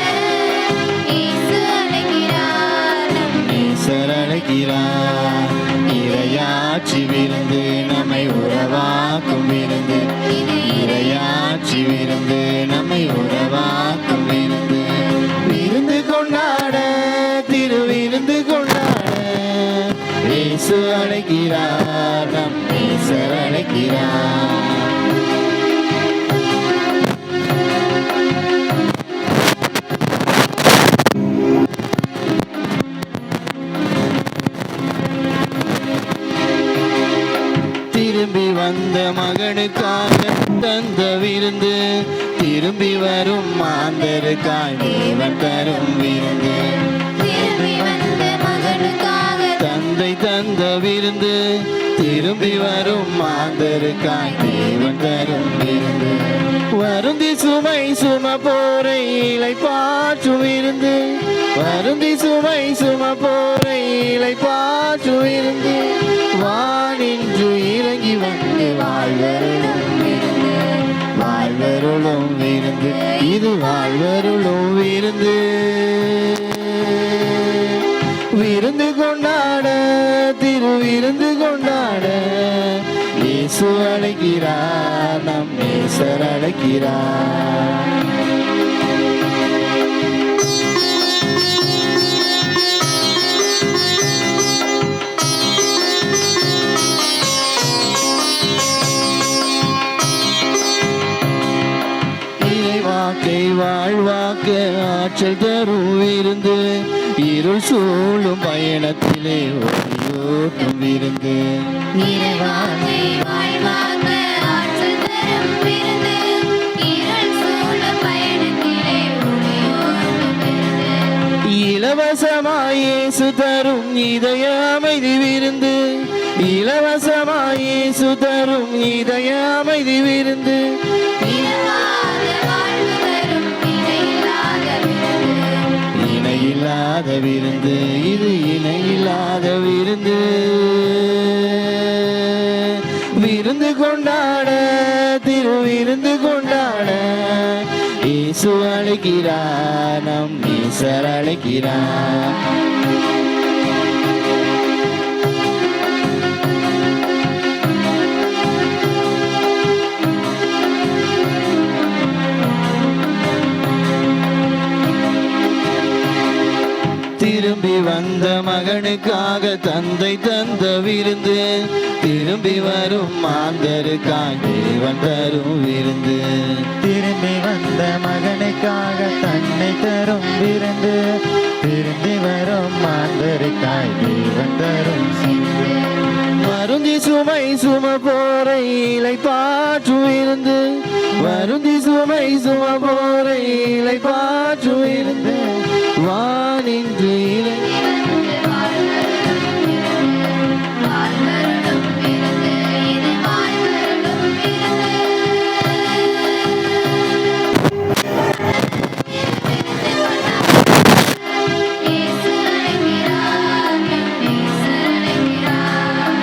இயேசு அழைக்கிறார், நம் ஈசர் அழைக்கிறார். இறையாட்சி விருந்து நம்மை உறவாக்கும் விருந்து, இறையாட்சி விருந்து நம்மை உறவாக்கும் விருந்து. விருந்து கொண்டாட, இயேசு அழைக்கிறார் நம் நேசர் அழைக்கிறார். திரும்பி வந்த மகனுக்காக தந்த விருந்து, திரும்பி வரும் மாந்தருக்காய் தேவன் தரும் விருந்து. திரும்பி வந்த மகனுக்காக தந்தை தந்த விருந்து, திரும்பி வரும் மாந்தருக்காய் தேவன் தரும் விருந்து. வருந்தி சுமை சுமப்போரை இளைப்பாற்றும் விருந்து, வருந்தி சுமை சுமப்போரை இளைப்பாற்றும் விருந்து. வானின்று இறங்கி வந்து வாழ்வருளும் விருந்து, வாழ்வருளும் விருந்து, இது வாழ்வருளும் விருந்து. விருந்து கொண்டாட திருவிருந்து கொண்டாட இயேசு அழைக்கிறார் நம் நேசர் அழைக்கிறார். இறைவாக்கை வாழ்வாக்க ஆற்றல் தரும் விருந்து, இருள் சூழும் பயணத்திலே ஒளியூட்டும் விருந்து. இறைவாக்கை வாழ்வாக்க ஆற்றல் தரும் விருந்து, இருள் சூழும் பயணத்திலே ஒளியூட்டும் விருந்து. இலவசமாய் இயேசு தரும் இதய அமைதி விருந்து, இலவசமாய் இயேசு தரும் இதய அமைதி விருந்து. இனவாத வாழ்வு தரும் இணையில்லாத விருந்து, இணையில்லாத விருந்து, இது இணையில்லாத விருந்து. விருந்து கொண்டாட திருவிருந்து கொண்டாட இயேசு அழைக்கிறார் நம் நேசர் அழைக்கிறார். திரும்பி வந்த மகனுக்காக தந்தை தந்த விருந்து, திரும்பி வரும் மாந்தருக்காய் தேவன் தரும் விருந்து. திரும்பி வந்த மகனுக்காக தன்னை தரும் விருந்து, திரும்பி வரும் மாந்தருக்காய் தேவன் தரும் சிந்து. வருந்தி சுமை சுமப்போரை இளைப்பாற்றும் விருந்து, வருந்தி சுமை சுமப்போரை இளைப்பாற்றும் விருந்து. வானின்று வாழ்வருளும் விருந்து, இது வாழ்வருளும் விருந்து. இயேசு அழைக்கிறார் நம் நேசர் அழைக்கிறார்.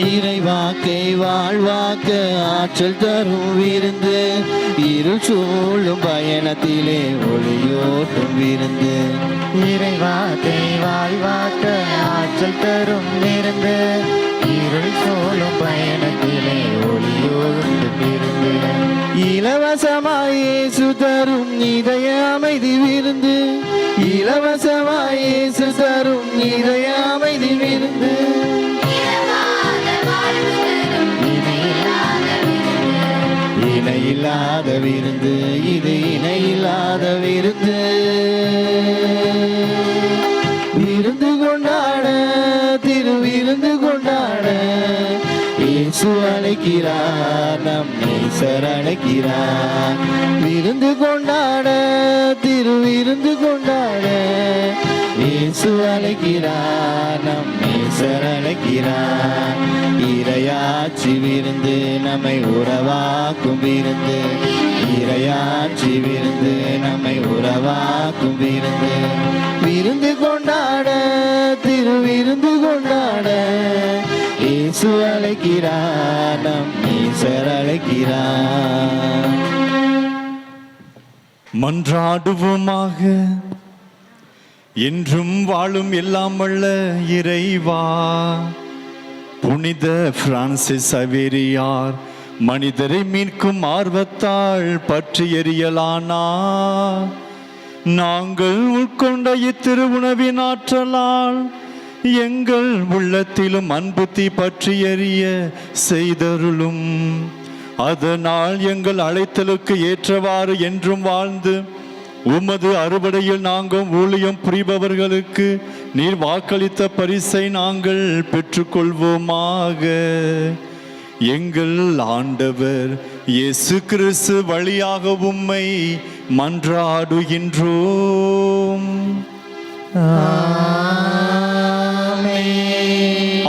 இறைவாக்கை வாழ்வாக்க ஆற்றல் தரும் விருந்து, இருள் சூழும் பயணத்திலே ஒளியோட்டும் விருந்து. இறைவாக்கை வாழ்வாக்க ஆற்றல் தரும் விருந்து, இருள் சூழும் பயணத்திலே ஒளியோட்டும் விருந்து. இலவசமாய் இயேசு தரும் இதய அமைதி விருந்து, இலவசமாய் இயேசு தரும் இதய அமைதி விருந்து. இனவாத வாழ்வு தரும் இணையில்லாத விருந்து, இணையில்லாத விருந்து, இது இணையில்லாத விருந்து. விருந்து கொண்டாட திருவிருந்து கொண்டாட இயேசு அழைக்கிறார் நம் நேசர் அழைக்கிறார். விருந்து கொண்டாட திருவிருந்து கொண்டாட இயேசு அழைக்கிறார் நம் நேசர் அழைக்கிறார். இறையாட்சி விருந்து நம்மை உறவாக்கும் விருந்து, இறையாட்சி விருந்து நம்மை உறவாக்கும் விருந்து. விருந்து கொண்டாட திருவிருந்து கொண்டாட இயேசு அழைக்கிறார் நம் நேசர் அழைக்கிறார். மன்றாடுவோமாக. என்றும் வாழும் எல்லாம் வல்ல இறைவா, புனித பிரான்சிஸ் சவேரியார் மனிதரை மீட்கும் ஆர்வத்தால் பற்றி எரியலானார். நாங்கள் உட்கொண்ட இத்திருவுணவின் ஆற்றலால் எங்கள் உள்ளத்திலும் அன்பு தீ பற்றி எரிய செய்தருளும். அதனால் எங்கள் அழைத்தலுக்கு ஏற்றவாறு என்றும் வாழ்ந்து உமது அறுவடையில் நாங்கள் ஊழியம் புரிபவர்களுக்கு நீர் வாக்களித்த பரிசை நாங்கள் பெற்றுக்கொள்வோமாக. எங்கள் ஆண்டவர் இயேசு கிறிஸ்து வழியாக உம்மை மன்றாடுகின்றோம்.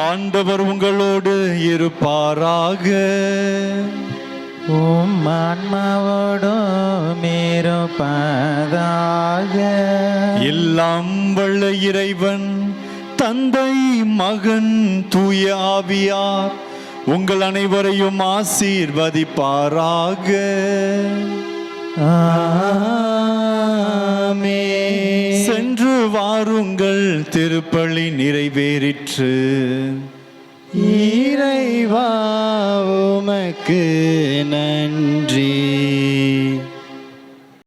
ஆண்டவர் உங்களோடு இருப்பாராக. ஆன்மாவோடும் இருப்பதாக. எல்லாம் வல்ல இறைவன் தந்தை மகன் தூய ஆவியார் உங்கள் அனைவரையும் ஆசீர்வதிப்பாராக. சென்று வாருங்கள், திருப்பலி நிறைவேறிற்று. இறைவா உமக்கு நன்றி.